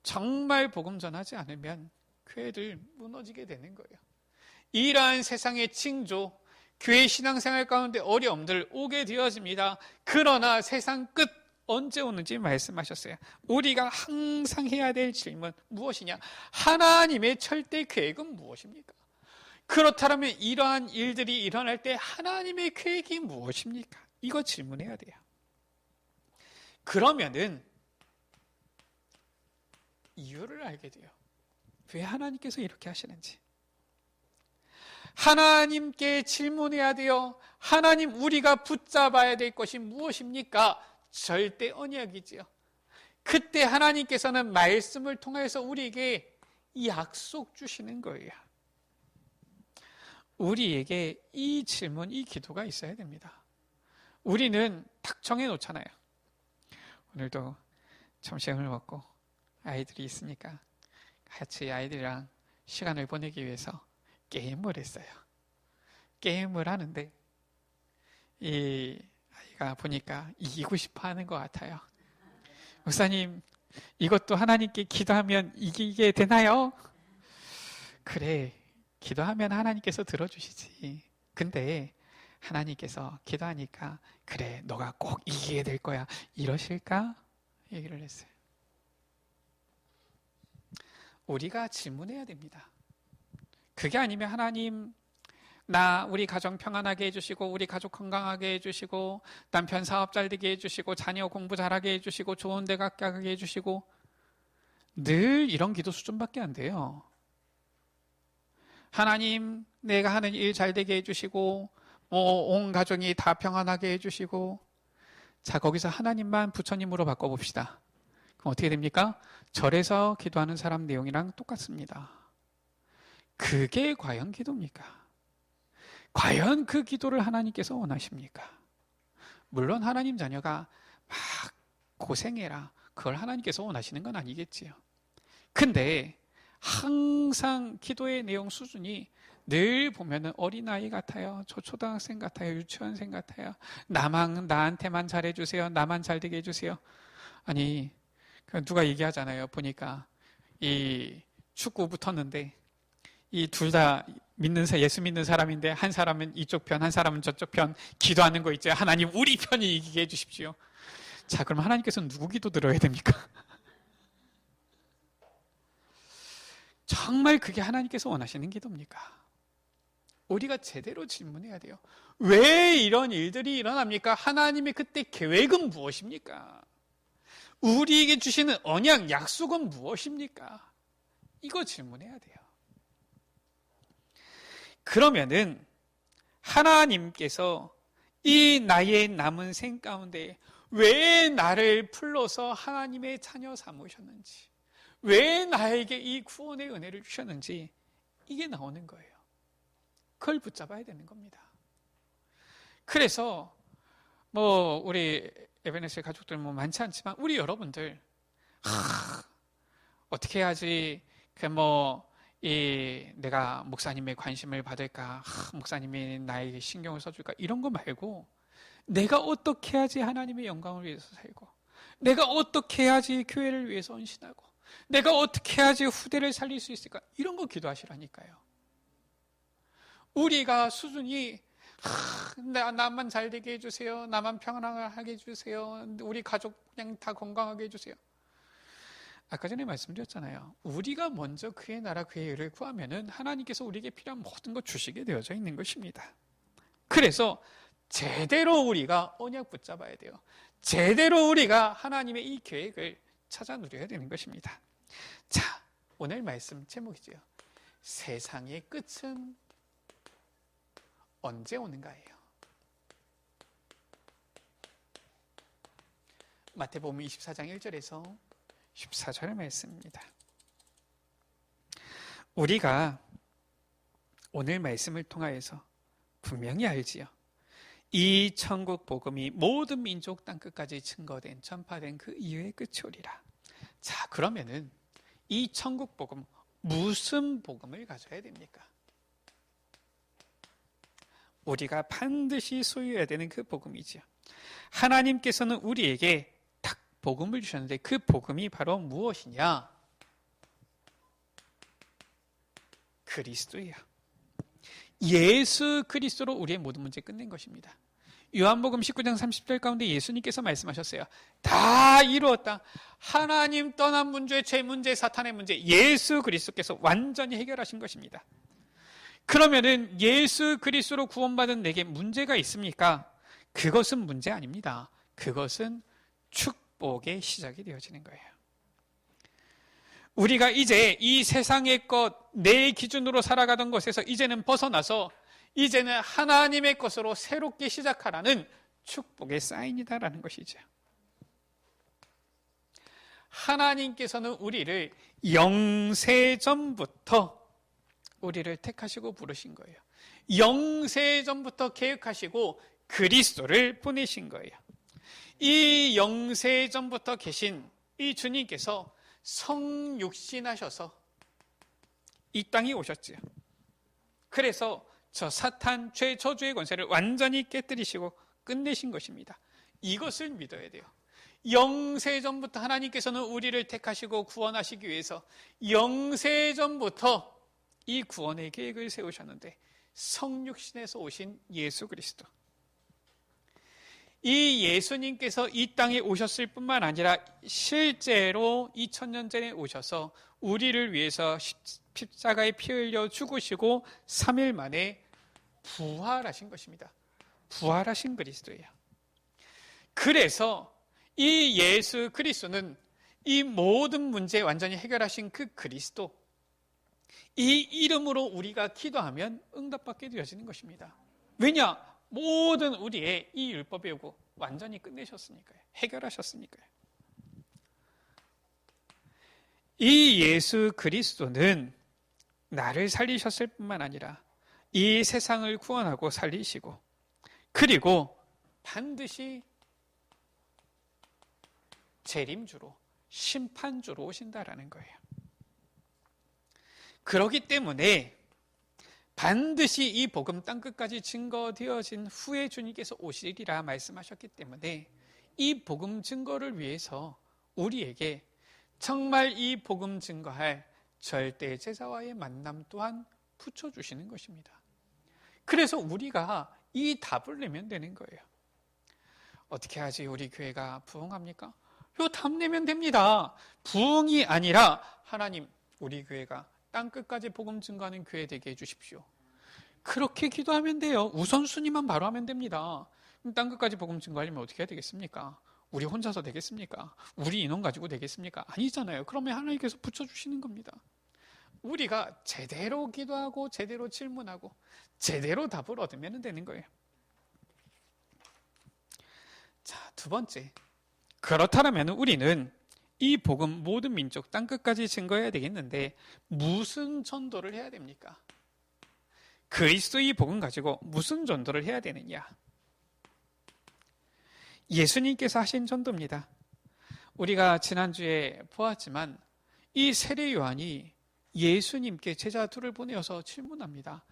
정말 복음 전하지 않으면 교회들 무너지게 되는 거예요. 이러한 세상의 징조, 교회 신앙생활 가운데 어려움들 오게 되어집니다. 그러나 세상 끝 언제 오는지 말씀하셨어요. 우리가 항상 해야 될 질문 무엇이냐? 하나님의 절대 계획은 무엇입니까? 그렇다면 이러한 일들이 일어날 때 하나님의 계획이 무엇입니까? 이거 질문해야 돼요. 그러면은 이유를 알게 돼요. 왜 하나님께서 이렇게 하시는지. 하나님께 질문해야 돼요. 하나님, 우리가 붙잡아야 될 것이 무엇입니까? 절대 언약이지요. 그때 하나님께서는 말씀을 통해서 우리에게 약속 주시는 거예요. 우리에게 이 질문, 이 기도가 있어야 됩니다. 우리는 딱 정해놓잖아요. 오늘도 점심을 먹고 아이들이 있으니까 같이 아이들이랑 시간을 보내기 위해서 게임을 했어요. 게임을 하는데 이 아이가 보니까 이기고 싶어 하는 것 같아요. 목사님, 이것도 하나님께 기도하면 이기게 되나요? 그래, 기도하면 하나님께서 들어주시지. 근데 하나님께서 기도하니까 그래, 너가 꼭 이기게 될 거야. 이러실까? 얘기를 했어요. 우리가 질문해야 됩니다. 그게 아니면 하나님, 우리 가정 평안하게 해주시고 우리 가족 건강하게 해주시고 남편 사업 잘 되게 해주시고 자녀 공부 잘하게 해주시고 좋은 데 가게 해주시고 늘 이런 기도 수준밖에 안 돼요. 하나님, 내가 하는 일 잘 되게 해주시고 온 가정이 다 평안하게 해주시고. 자, 거기서 하나님만 부처님으로 바꿔봅시다. 그럼 어떻게 됩니까? 절에서 기도하는 사람 내용이랑 똑같습니다. 그게 과연 기도입니까? 과연 그 기도를 하나님께서 원하십니까? 물론 하나님 자녀가 막 고생해라, 그걸 하나님께서 원하시는 건 아니겠지요. 근데 항상 기도의 내용 수준이 늘 보면은 어린아이 같아요. 저 초등학생 같아요. 유치원생 같아요. 나한테만 잘해주세요. 나만 잘되게 해주세요. 아니, 누가 얘기하잖아요. 보니까 이 축구 붙었는데 이 둘 다 예수 믿는 사람인데 한 사람은 이쪽 편, 한 사람은 저쪽 편 기도하는 거 있죠. 하나님, 우리 편이 이기게 해주십시오. 자, 그럼 하나님께서는 누구 기도 들어야 됩니까? 정말 그게 하나님께서 원하시는 기도입니까? 우리가 제대로 질문해야 돼요. 왜 이런 일들이 일어납니까? 하나님의 그때 계획은 무엇입니까? 우리에게 주시는 언약, 약속은 무엇입니까? 이거 질문해야 돼요. 그러면은 하나님께서 이 나의 남은 생 가운데 왜 나를 불러서 하나님의 자녀 삼으셨는지, 왜 나에게 이 구원의 은혜를 주셨는지 이게 나오는 거예요. 그걸 붙잡아야 되는 겁니다. 그래서 우리 에베네셀 가족들 많지 않지만 우리 여러분들 어떻게 해야지 내가 목사님의 관심을 받을까, 목사님이 나에게 신경을 써줄까, 이런 거 말고 내가 어떻게 해야지 하나님의 영광을 위해서 살고, 내가 어떻게 해야지 교회를 위해서 헌신하고, 내가 어떻게 해야지 후대를 살릴 수 있을까, 이런 거 기도하시라니까요. 우리가 수준이 나만 잘 되게 해주세요, 나만 평안하게 해주세요, 우리 가족 그냥 다 건강하게 해주세요. 아까 전에 말씀드렸잖아요. 우리가 먼저 그의 나라 그의 의를 구하면은 하나님께서 우리에게 필요한 모든 것 주시게 되어져 있는 것입니다. 그래서 제대로 우리가 언약 붙잡아야 돼요. 제대로 우리가 하나님의 이 계획을 찾아 누려야 되는 것입니다. 자, 오늘 말씀 제목이죠. 세상의 끝은 언제 오는가예요. 마태복음 24장 1절에서 14절의 말씀입니다. 우리가 오늘 말씀을 통하여서 분명히 알지요. 이 천국 복음이 모든 민족 땅끝까지 증거된, 전파된 그 이후의 끝이 오리라. 자, 그러면은 이 천국 복음, 무슨 복음을 가져야 됩니까? 우리가 반드시 소유해야 되는 그 복음이지요. 하나님께서는 우리에게 복음을 주셨는데 그 복음이 바로 무엇이냐? 그리스도예요. 예수 그리스도로 우리의 모든 문제 끝낸 것입니다. 요한복음 19장 30절 가운데 예수님께서 말씀하셨어요. 다 이루었다. 하나님 떠난 문제, 죄 문제, 사탄의 문제, 예수 그리스도께서 완전히 해결하신 것입니다. 그러면은 예수 그리스도로 구원받은 내게 문제가 있습니까? 그것은 문제 아닙니다. 그것은 축복의 시작이 되어지는 거예요. 우리가 이제 이 세상의 것, 내 기준으로 살아가던 것에서 이제는 벗어나서 이제는 하나님의 것으로 새롭게 시작하라는 축복의 사인이다라는 것이죠. 하나님께서는 우리를 영세전부터 우리를 택하시고 부르신 거예요. 영세전부터 계획하시고 그리스도를 보내신 거예요. 이 영세전부터 계신 이 주님께서 성육신하셔서 이 땅에 오셨지요. 그래서 저 사탄, 죄, 저주의 권세를 완전히 깨뜨리시고 끝내신 것입니다. 이것을 믿어야 돼요. 영세전부터 하나님께서는 우리를 택하시고 구원하시기 위해서 영세전부터 이 구원의 계획을 세우셨는데 성육신에서 오신 예수 그리스도, 이 예수님께서 이 땅에 오셨을 뿐만 아니라 실제로 2000년 전에 오셔서 우리를 위해서 십자가에 피 흘려 죽으시고 3일 만에 부활하신 것입니다. 부활하신 그리스도예요. 그래서 이 예수 그리스도는 이 모든 문제 완전히 해결하신 그 그리스도, 이 이름으로 우리가 기도하면 응답받게 되어지는 것입니다. 왜냐? 모든 우리의 이 율법의 요구 완전히 끝내셨으니까요. 해결하셨으니까요. 이 예수 그리스도는 나를 살리셨을 뿐만 아니라 이 세상을 구원하고 살리시고, 그리고 반드시 재림주로, 심판주로 오신다라는 거예요. 그렇기 때문에 반드시 이 복음 땅끝까지 증거되어진 후에 주님께서 오시리라 말씀하셨기 때문에 이 복음 증거를 위해서 우리에게 정말 이 복음 증거할 절대 제자와의 만남 또한 붙여주시는 것입니다. 그래서 우리가 이 답을 내면 되는 거예요. 어떻게 하지 우리 교회가 부흥합니까? 요 답 내면 됩니다. 부흥이 아니라 하나님, 우리 교회가 땅끝까지 복음 증거하는 교회 되게 해주십시오. 그렇게 기도하면 돼요. 우선순위만 바로 하면 됩니다. 땅끝까지 복음 증거하려면 어떻게 해야 되겠습니까? 우리 혼자서 되겠습니까? 우리 인원 가지고 되겠습니까? 아니잖아요. 그러면 하나님께서 붙여주시는 겁니다. 우리가 제대로 기도하고 제대로 질문하고 제대로 답을 얻으면 되는 거예요. 자, 두 번째. 그렇다면 우리는 이 복음 모든 민족 땅끝까지 증거해야 되겠는데 무슨 전도를 해야 됩니까? 그리스도의 복음 가지고 무슨 전도를 해야 되느냐? 예수님께서 하신 전도입니다. 우리가 지난주에 보았지만 이 세례 요한이 예수님께 제자 둘을 보내어서 질문합니다.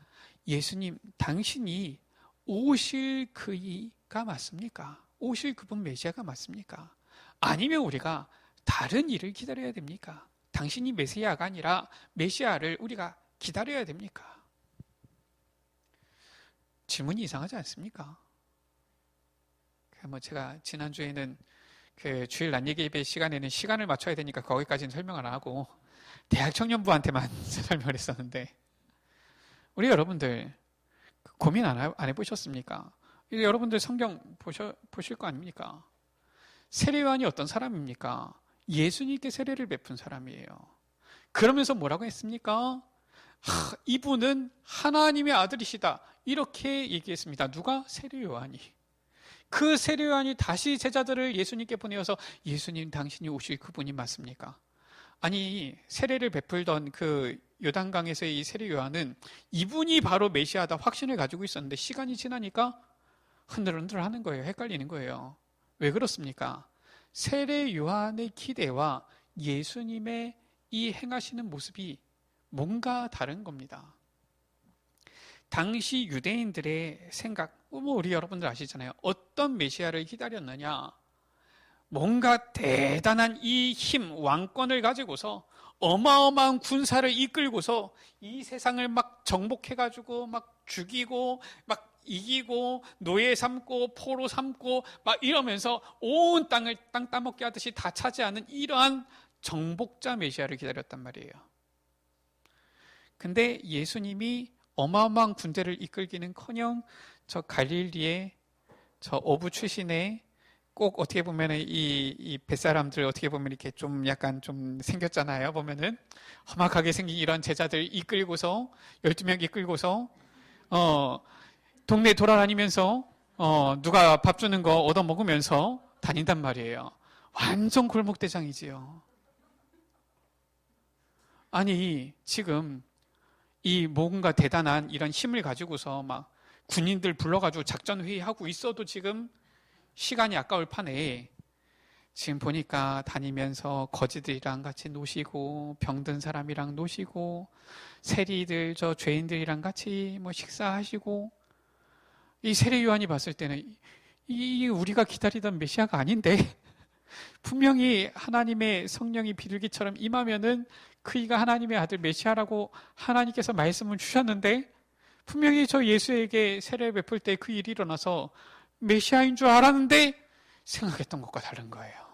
예수님, 당신이 오실 그이가 맞습니까? 오실 그분 메시아가 맞습니까? 아니면 우리가 다른 일을 기다려야 됩니까? 당신이 메시아가 아니라 메시아를 우리가 기다려야 됩니까? 질문이 이상하지 않습니까? 제가 지난주에는 그 주일 낮 예배 시간에는 시간을 맞춰야 되니까 거기까지는 설명을 안 하고 대학 청년부한테만 설명을 했었는데, 우리 여러분들 고민 안 해보셨습니까? 여러분들 성경 보실 거 아닙니까? 세례 요한이 어떤 사람입니까? 예수님께 세례를 베푼 사람이에요. 그러면서 뭐라고 했습니까? 이분은 하나님의 아들이시다, 이렇게 얘기했습니다. 누가? 세례 요한이. 그 세례 요한이 다시 제자들을 예수님께 보내어서 예수님, 당신이 오실 그분이 맞습니까? 아니, 세례를 베풀던 그 요단강에서의 이 세례 요한은 이분이 바로 메시아다 확신을 가지고 있었는데 시간이 지나니까 흔들흔들 하는 거예요. 헷갈리는 거예요. 왜 그렇습니까? 세례 요한의 기대와 예수님의 이 행하시는 모습이 뭔가 다른 겁니다. 당시 유대인들의 생각, 우리 여러분들 아시잖아요. 어떤 메시아를 기다렸느냐? 뭔가 대단한 이 힘, 왕권을 가지고서 어마어마한 군사를 이끌고서 이 세상을 막 정복해가지고 막 죽이고 막 이기고 노예 삼고 포로 삼고 막 이러면서 온 땅을 땅 따먹게 하듯이 다 차지하는 이러한 정복자 메시아를 기다렸단 말이에요. 근데 예수님이 어마어마한 군대를 이끌기는커녕 저 갈릴리의 저 어부 출신의 꼭 어떻게 보면 이 뱃사람들 어떻게 보면 이렇게 좀 약간 좀 생겼잖아요. 보면은 험악하게 생긴 이런 제자들 이끌고서 12명 이끌고서 동네 돌아다니면서 누가 밥 주는 거 얻어 먹으면서 다닌단 말이에요. 완전 골목대장이지요. 아니, 지금 이 뭔가 대단한 이런 힘을 가지고서 막 군인들 불러가지고 작전회의하고 있어도 지금 시간이 아까울 판에 지금 보니까 다니면서 거지들이랑 같이 노시고 병든 사람이랑 노시고 세리들 저 죄인들이랑 같이 뭐 식사하시고, 이 세례 요한이 봤을 때는 이 우리가 기다리던 메시아가 아닌데 분명히 하나님의 성령이 비둘기처럼 임하면은 그이가 하나님의 아들 메시아라고 하나님께서 말씀을 주셨는데 분명히 저 예수에게 세례 베풀 때 그 일이 일어나서 메시아인 줄 알았는데 생각했던 것과 다른 거예요.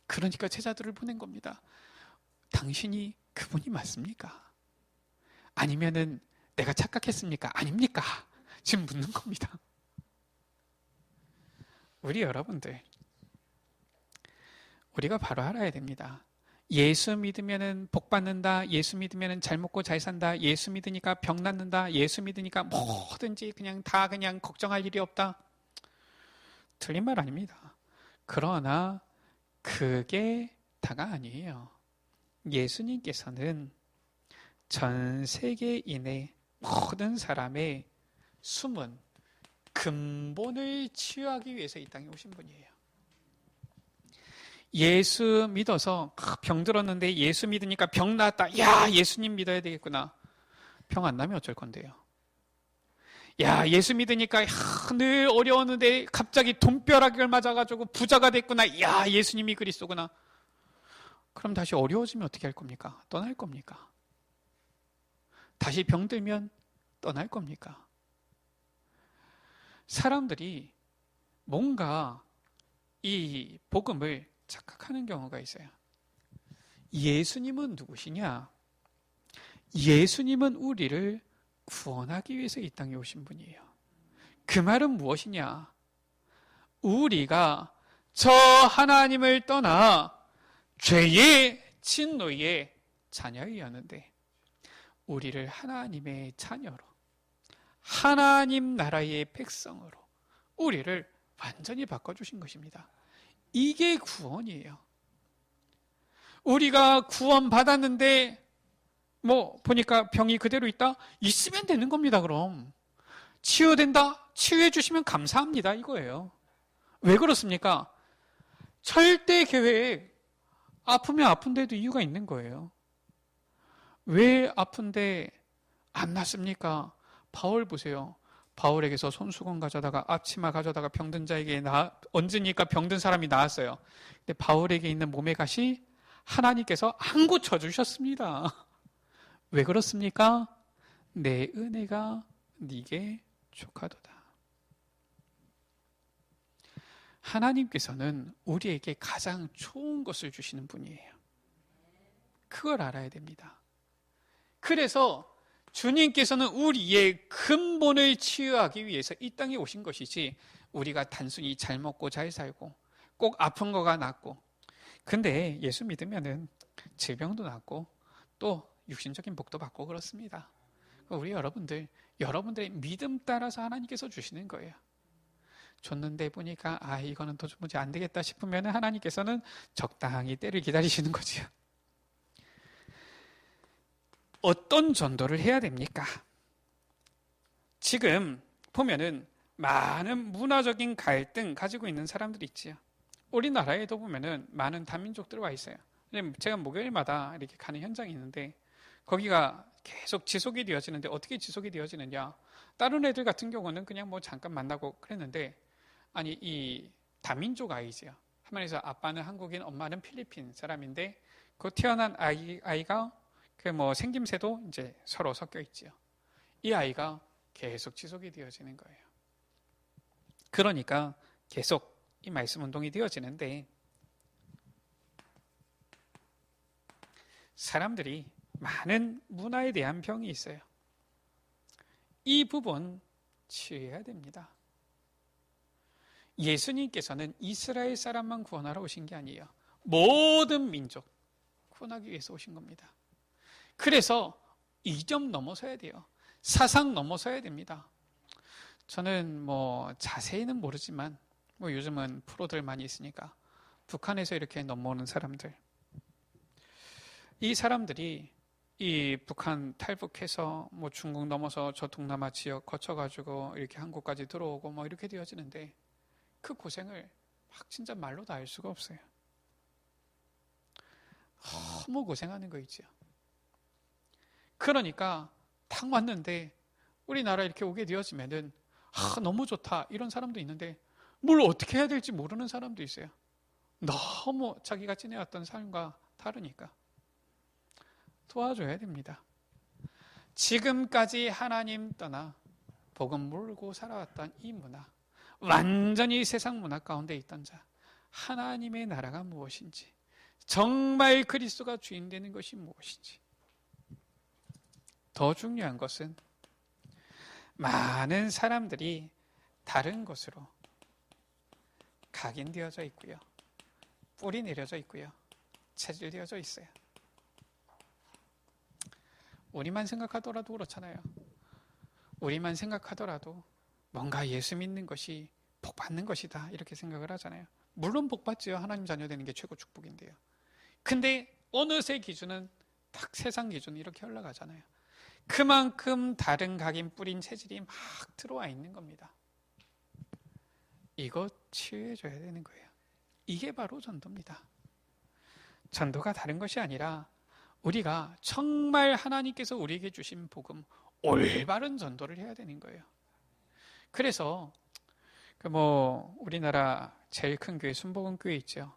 그러니까 제자들을 보낸 겁니다. 당신이 그분이 맞습니까? 아니면은 내가 착각했습니까? 아닙니까? 지금 묻는 겁니다. 우리 여러분들, 우리가 바로 알아야 됩니다. 예수 믿으면은 복 받는다. 예수 믿으면은 잘 먹고 잘 산다. 예수 믿으니까 병 낫는다. 예수 믿으니까 뭐든지 그냥 다 그냥 걱정할 일이 없다. 틀린 말 아닙니다. 그러나 그게 다가 아니에요. 예수님께서는 전 세계인의 모든 사람의 숨은 근본을 치유하기 위해서 이 땅에 오신 분이에요. 예수 믿어서 병 들었는데 예수 믿으니까 병 나았다. 야, 예수님 믿어야 되겠구나. 병 안 나면 어쩔 건데요. 야, 예수 믿으니까 늘 어려웠는데 갑자기 돈벼락을 맞아가지고 부자가 됐구나. 야, 예수님이 그리스도구나. 그럼 다시 어려워지면 어떻게 할 겁니까? 떠날 겁니까? 다시 병들면 떠날 겁니까? 사람들이 뭔가 이 복음을 착각하는 경우가 있어요. 예수님은 누구시냐? 예수님은 우리를 구원하기 위해서 이 땅에 오신 분이에요. 그 말은 무엇이냐? 우리가 저 하나님을 떠나 죄의 진노의 자녀이었는데 우리를 하나님의 자녀로, 하나님 나라의 백성으로 우리를 완전히 바꿔주신 것입니다. 이게 구원이에요. 우리가 구원받았는데 보니까 병이 그대로 있다? 있으면 되는 겁니다. 그럼 치유된다? 치유해 주시면 감사합니다. 이거예요. 왜 그렇습니까? 절대 계획, 아프면 아픈데도 이유가 있는 거예요. 왜 아픈데 안 낫습니까? 바울 보세요. 바울에게서 손수건 가져다가 앞치마 가져다가 병든 자에게 얹으니까 병든 사람이 나았어요. 근데 바울에게 있는 몸의 가시 하나님께서 안 고쳐주셨습니다. 왜 그렇습니까? 내 은혜가 네게 족하도다. 하나님께서는 우리에게 가장 좋은 것을 주시는 분이에요. 그걸 알아야 됩니다. 그래서 주님께서는 우리의 근본을 치유하기 위해서 이 땅에 오신 것이지 우리가 단순히 잘 먹고 잘 살고 꼭 아픈 거가 낫고, 근데 예수 믿으면은 질병도 낫고 또 육신적인 복도 받고 그렇습니다. 우리 여러분들의 믿음 따라서 하나님께서 주시는 거예요. 줬는데 보니까 이거는 도저히 안 되겠다 싶으면 하나님께서는 적당히 때를 기다리시는 거지요. 어떤 전도를 해야 됩니까? 지금 보면은 많은 문화적인 갈등 가지고 있는 사람들이 있지요. 우리나라에도 보면은 많은 다민족들 와 있어요. 제가 목요일마다 이렇게 가는 현장이 있는데 거기가 계속 지속이 되어지는데 어떻게 지속이 되어지느냐? 다른 애들 같은 경우는 그냥 잠깐 만나고 그랬는데 이 다민족 아이지요. 한마디에서 아빠는 한국인, 엄마는 필리핀 사람인데 그 태어난 아이가 생김새도 이제 서로 섞여 있지요. 이 아이가 계속 지속이 되어지는 거예요. 그러니까 계속 이 말씀 운동이 되어지는데 사람들이 많은 문화에 대한 병이 있어요. 이 부분 치유해야 됩니다. 예수님께서는 이스라엘 사람만 구원하러 오신 게 아니에요. 모든 민족 구원하기 위해서 오신 겁니다. 그래서 이점 넘어서야 돼요. 사상 넘어서야 됩니다. 저는 자세히는 모르지만 요즘은 프로들 많이 있으니까 북한에서 이렇게 넘어오는 사람들, 이 사람들이 이 북한 탈북해서 중국 넘어서 저 동남아 지역 거쳐가지고 이렇게 한국까지 들어오고 이렇게 되어지는데 그 고생을 진짜 말로 다 알 수가 없어요. 너무 고생하는 거 있죠. 그러니까 딱 왔는데 우리나라 이렇게 오게 되어지면은 너무 좋다 이런 사람도 있는데 뭘 어떻게 해야 될지 모르는 사람도 있어요. 너무 자기가 지내왔던 삶과 다르니까 도와줘야 됩니다. 지금까지 하나님 떠나 복음 몰고 살아왔던 이 문화, 완전히 세상 문화 가운데 있던 자, 하나님의 나라가 무엇인지, 정말 그리스도가 주인 되는 것이 무엇인지, 더 중요한 것은 많은 사람들이 다른 곳으로 각인되어져 있고요, 뿌리 내려져 있고요, 체질되어져 있어요. 우리만 생각하더라도 그렇잖아요. 우리만 생각하더라도 뭔가 예수 믿는 것이 복 받는 것이다 이렇게 생각을 하잖아요. 물론 복 받지요. 하나님 자녀 되는 게 최고 축복인데요. 근데 어느새 기준은 딱 세상 기준 이렇게 올라가잖아요. 그만큼 다른 각인 뿌린 체질이 막 들어와 있는 겁니다. 이거 치유해줘야 되는 거예요. 이게 바로 전도입니다. 전도가 다른 것이 아니라 우리가 정말 하나님께서 우리에게 주신 복음, 올바른 전도를 해야 되는 거예요. 그래서 우리나라 제일 큰 교회 순복음교회 있죠.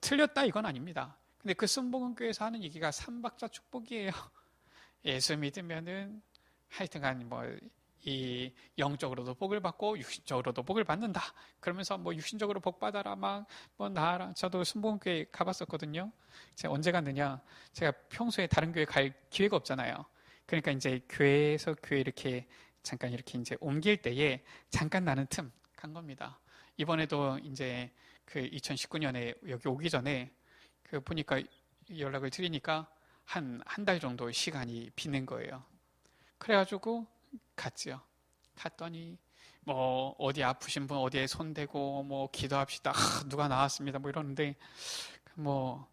틀렸다 이건 아닙니다. 근데 그 순복음교회에서 하는 얘기가 삼박자 축복이에요. 예수 믿으면은 하여튼간 이 영적으로도 복을 받고 육신적으로도 복을 받는다. 그러면서 육신적으로 복 받아라 나랑 저도 순복음교회 가봤었거든요. 제가 언제 갔느냐? 제가 평소에 다른 교회 갈 기회가 없잖아요. 그러니까 이제 교회에서 교회 이렇게 잠깐 이렇게 이제 옮길 때에 잠깐 나는 틈 간 겁니다. 이번에도 이제 그 2019년에 여기 오기 전에 그 보니까 연락을 드리니까 한 달 정도 시간이 비는 거예요. 그래가지고 갔지요. 갔더니 뭐 어디 아프신 분 어디에 손 대고 뭐 기도합시다. 누가 나왔습니다. 뭐 이러는데 뭐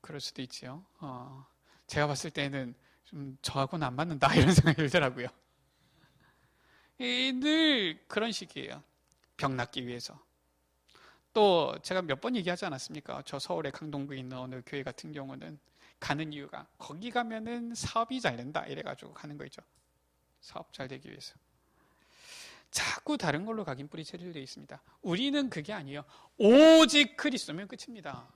그럴 수도 있지요. 제가 봤을 때는 좀 저하고는 안 맞는다 이런 생각이 들더라고요. 늘 그런 식이에요. 병 낫기 위해서. 또 제가 몇 번 얘기하지 않았습니까? 저 서울의 강동구에 있는 어느 교회 같은 경우는 가는 이유가 거기 가면은 사업이 잘 된다 이래가지고 가는 거죠. 사업 잘 되기 위해서. 자꾸 다른 걸로 각인 뿌리 체질되어 있습니다. 우리는 그게 아니에요. 오직 그리스도면 끝입니다.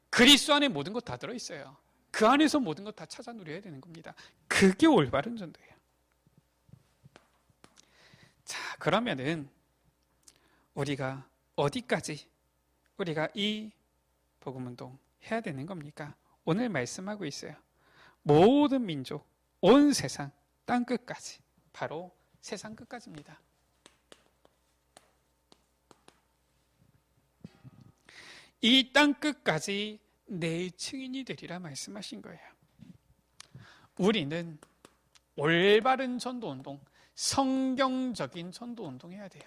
그리스도 안에 모든 것 다 들어있어요. 그 안에서 모든 것 다 찾아 누려야 되는 겁니다. 그게 올바른 전도예요. 자, 그러면은 우리가 어디까지 우리가 이 복음운동 해야 되는 겁니까? 오늘 말씀하고 있어요. 모든 민족, 온 세상, 땅 끝까지. 바로 세상 끝까지입니다. 이 땅 끝까지 내 증인이 되리라 말씀하신 거예요. 우리는 올바른 전도운동, 성경적인 전도운동 해야 돼요.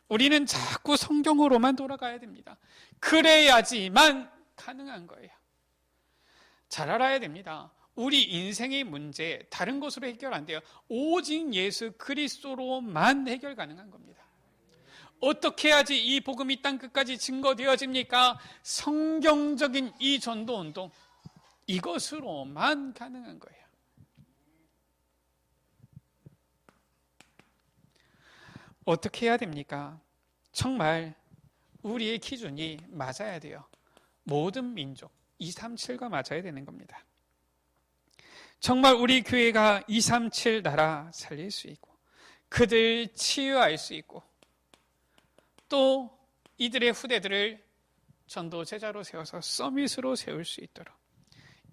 우리는 자꾸 성경으로만 돌아가야 됩니다. 그래야지만 가능한 거예요. 잘 알아야 됩니다. 우리 인생의 문제 다른 것으로 해결 안 돼요. 오직 예수 그리스도로만 해결 가능한 겁니다. 어떻게 해야지 이 복음이 땅 끝까지 증거되어집니까? 성경적인 이 전도운동, 이것으로만 가능한 거예요. 어떻게 해야 됩니까? 정말 우리의 기준이 맞아야 돼요. 모든 민족 237과 맞아야 되는 겁니다. 정말 우리 교회가 237 나라 살릴 수 있고 그들 치유할 수 있고 또 이들의 후대들을 전도 제자로 세워서 서밋으로 세울 수 있도록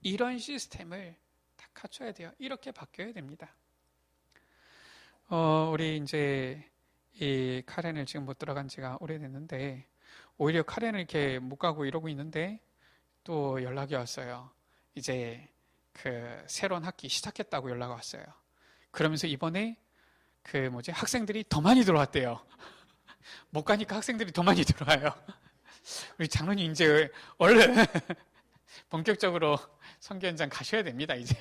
이런 시스템을 다 갖춰야 돼요. 이렇게 바뀌어야 됩니다. 우리 이제 이 카렌을 지금 못 들어간 지가 오래됐는데 오히려 카렌을 이렇게 못 가고 이러고 있는데 또 연락이 왔어요. 이제 그 새로운 학기 시작했다고 연락 왔어요. 그러면서 이번에 학생들이 더 많이 들어왔대요. 못 가니까 학생들이 더 많이 들어와요. 우리 장로님 이제 얼른 본격적으로 선교 현장 가셔야 됩니다, 이제.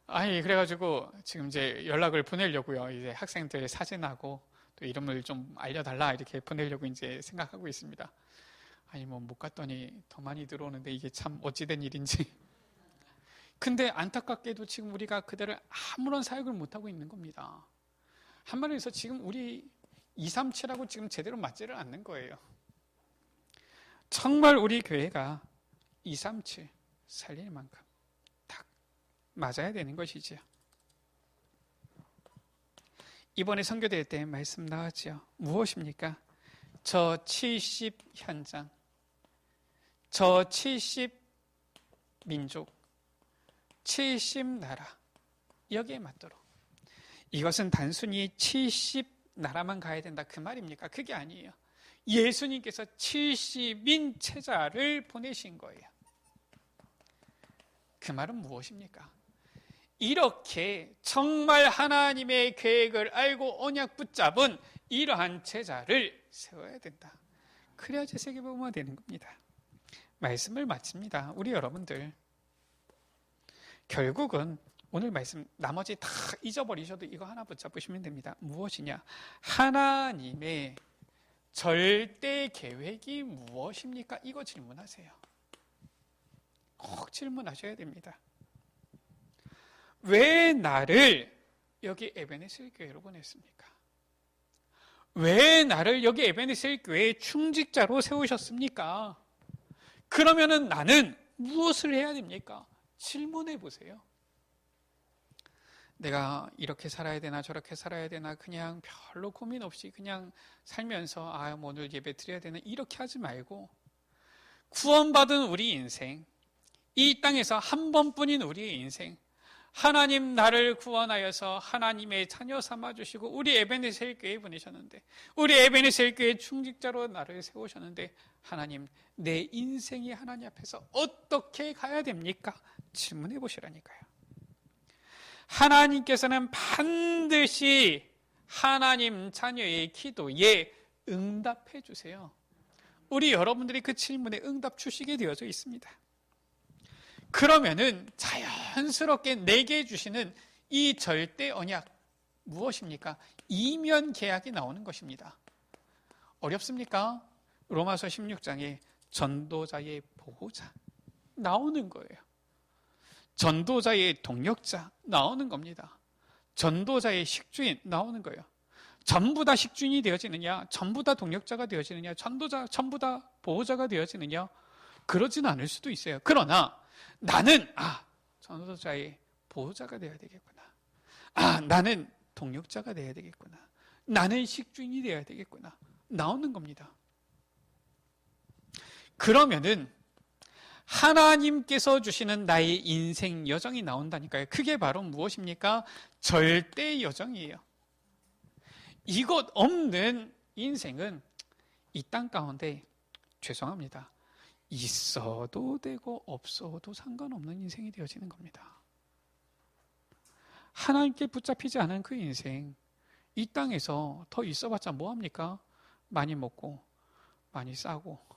아니, 그래가지고 지금 이제 연락을 보내려고요. 이제 학생들 사진하고 또 이름을 좀 알려달라 이렇게 보내려고 이제 생각하고 있습니다. 아니, 못 갔더니 더 많이 들어오는데 이게 참 어찌된 일인지. 근데 안타깝게도 지금 우리가 그들을 아무런 사역을 못하고 있는 겁니다. 한마디로 지금 우리 237하고 지금 제대로 맞지를 않는 거예요. 정말 우리 교회가 237 살릴 만큼 딱 맞아야 되는 것이지요. 이번에 선교대회 때 말씀 나왔죠. 무엇입니까? 저 70 현장, 저 70 민족, 70 나라, 여기에 맞도록. 이것은 단순히 70 나라만 가야 된다 그 말입니까? 그게 아니에요. 예수님께서 70인 제자를 보내신 거예요. 그 말은 무엇입니까? 이렇게 정말 하나님의 계획을 알고 언약 붙잡은 이러한 제자를 세워야 된다. 그래야지 세계복음화 되는 겁니다. 말씀을 마칩니다. 우리 여러분들 결국은 오늘 말씀 나머지 다 잊어버리셔도 이거 하나 붙잡으시면 됩니다. 무엇이냐? 하나님의 절대 계획이 무엇입니까? 이거 질문하세요. 꼭 질문하셔야 됩니다. 왜 나를 여기 에베네셀 교회로 보냈습니까? 왜 나를 여기 에베네셀 교회의 충직자로 세우셨습니까? 그러면은 나는 무엇을 해야 됩니까? 질문해 보세요. 내가 이렇게 살아야 되나 저렇게 살아야 되나 그냥 별로 고민 없이 그냥 살면서 오늘 예배 드려야 되나 이렇게 하지 말고 구원받은 우리 인생, 이 땅에서 한 번뿐인 우리의 인생, 하나님 나를 구원하여서 하나님의 자녀 삼아주시고 우리 에베네셀 교회에 보내셨는데, 우리 에베네셀 교회 중직자로 나를 세우셨는데, 하나님 내 인생이 하나님 앞에서 어떻게 가야 됩니까? 질문해 보시라니까요. 하나님께서는 반드시 하나님 자녀의 기도에 응답해 주세요. 우리 여러분들이 그 질문에 응답 주시게 되어져 있습니다. 그러면은 자연스럽게 내게 주시는 이 절대 언약 무엇입니까? 이면 계약이 나오는 것입니다. 어렵습니까? 로마서 16장에 전도자의 보호자 나오는 거예요. 전도자의 동력자 나오는 겁니다. 전도자의 식주인 나오는 거예요. 전부 다 식주인이 되어지느냐, 전부 다 동력자가 되어지느냐, 전도자 전부 다 보호자가 되어지느냐, 그러지는 않을 수도 있어요. 그러나 나는 전도자의 보호자가 되어야 되겠구나, 나는 동력자가 되어야 되겠구나, 나는 식주인이 되어야 되겠구나, 나오는 겁니다. 그러면은 하나님께서 주시는 나의 인생 여정이 나온다니까요. 그게 바로 무엇입니까? 절대 여정이에요. 이것 없는 인생은 이 땅 가운데, 죄송합니다, 있어도 되고 없어도 상관없는 인생이 되어지는 겁니다. 하나님께 붙잡히지 않은 그 인생, 이 땅에서 더 있어봤자 뭐합니까? 많이 먹고 많이 싸고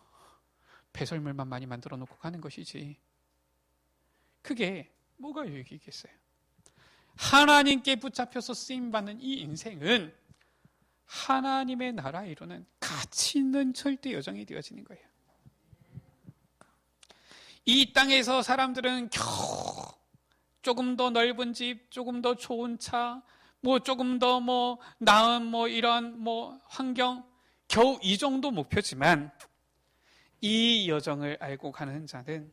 배설물만 많이 만들어 놓고 가는 것이지, 그게 뭐가 유익이겠어요? 하나님께 붙잡혀서 쓰임받는 이 인생은 하나님의 나라 이루는 가치 있는 절대 여정이 되어지는 거예요. 이 땅에서 사람들은 겨우 조금 더 넓은 집, 조금 더 좋은 차, 조금 더 나은 이런 환경, 겨우 이 정도 목표지만, 이 여정을 알고 가는 자는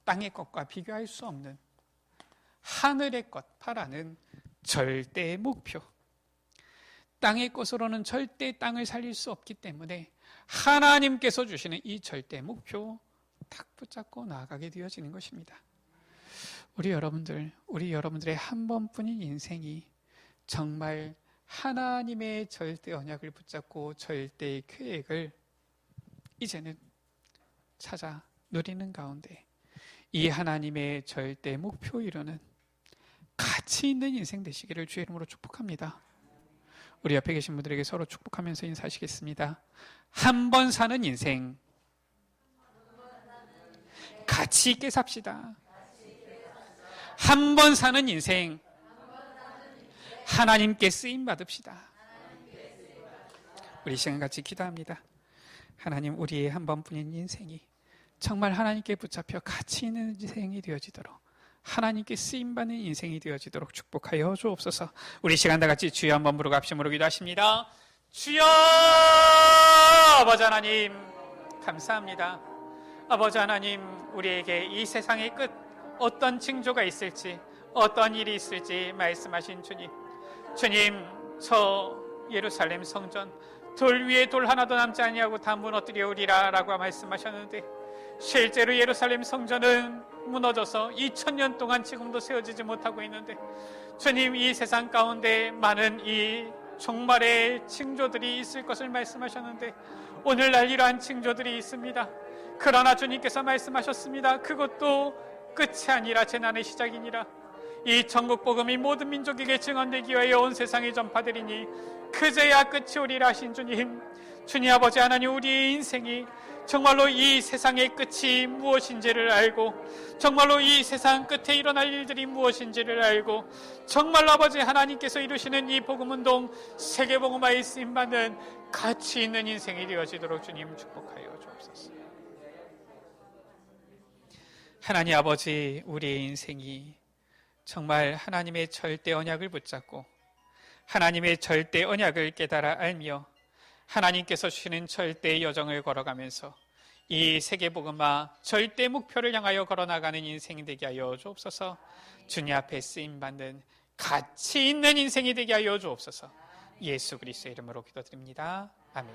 땅의 것과 비교할 수 없는 하늘의 것 바라는 절대의 목표, 땅의 것으로는 절대 땅을 살릴 수 없기 때문에 하나님께서 주시는 이 절대 목표 딱 붙잡고 나아가게 되어지는 것입니다. 우리 여러분들의 한 번뿐인 인생이 정말 하나님의 절대 언약을 붙잡고 절대의 계획을 이제는 찾아 누리는 가운데 이 하나님의 절대 목표 이루는 가치 있는 인생 되시기를 주의 이름으로 축복합니다. 우리 옆에 계신 분들에게 서로 축복하면서 인사하시겠습니다. 한 번 사는 인생 가치 있게 삽시다. 한 번 사는 인생 하나님께 쓰임 받읍시다. 우리 시간 같이 기도합니다. 하나님, 우리의 한 번뿐인 인생이 정말 하나님께 붙잡혀 가치 있는 인생이 되어지도록, 하나님께 쓰임받는 인생이 되어지도록 축복하여 주옵소서. 우리 시간 다 같이 주여 한번 부르고 합심으로 기도하십니다. 주여! 아버지 하나님 감사합니다. 아버지 하나님, 우리에게 이 세상의 끝 어떤 징조가 있을지, 어떤 일이 있을지 말씀하신 주님, 저 예루살렘 성전 돌 위에 돌 하나도 남지 아니하고 다 무너뜨리우리라 라고 말씀하셨는데, 실제로 예루살렘 성전은 무너져서 2000년 동안 지금도 세워지지 못하고 있는데, 주님, 이 세상 가운데 많은 이 종말의 징조들이 있을 것을 말씀하셨는데 오늘날 이러한 징조들이 있습니다. 그러나 주님께서 말씀하셨습니다. 그것도 끝이 아니라 재난의 시작이니라. 이 천국 복음이 모든 민족에게 증언되기 위하여 온 세상에 전파되리니 그제야 끝이 오리라 하신 주님, 주님 아버지 하나님, 우리의 인생이 정말로 이 세상의 끝이 무엇인지를 알고, 정말로 이 세상 끝에 일어날 일들이 무엇인지를 알고, 정말로 아버지 하나님께서 이루시는 이 복음운동, 세계복음화에 쓰임받는 가치 있는 인생이 되어지도록 주님 축복하여 주옵소서. 하나님 아버지, 우리의 인생이 정말 하나님의 절대 언약을 붙잡고 하나님의 절대 언약을 깨달아 알며 하나님께서 주시는 절대의 여정을 걸어가면서 이 세계복음화 절대 목표를 향하여 걸어나가는 인생이 되게 하여 주옵소서. 주님 앞에 쓰임받는 가치 있는 인생이 되게 하여 주옵소서. 예수 그리스도의 이름으로 기도드립니다. 아멘.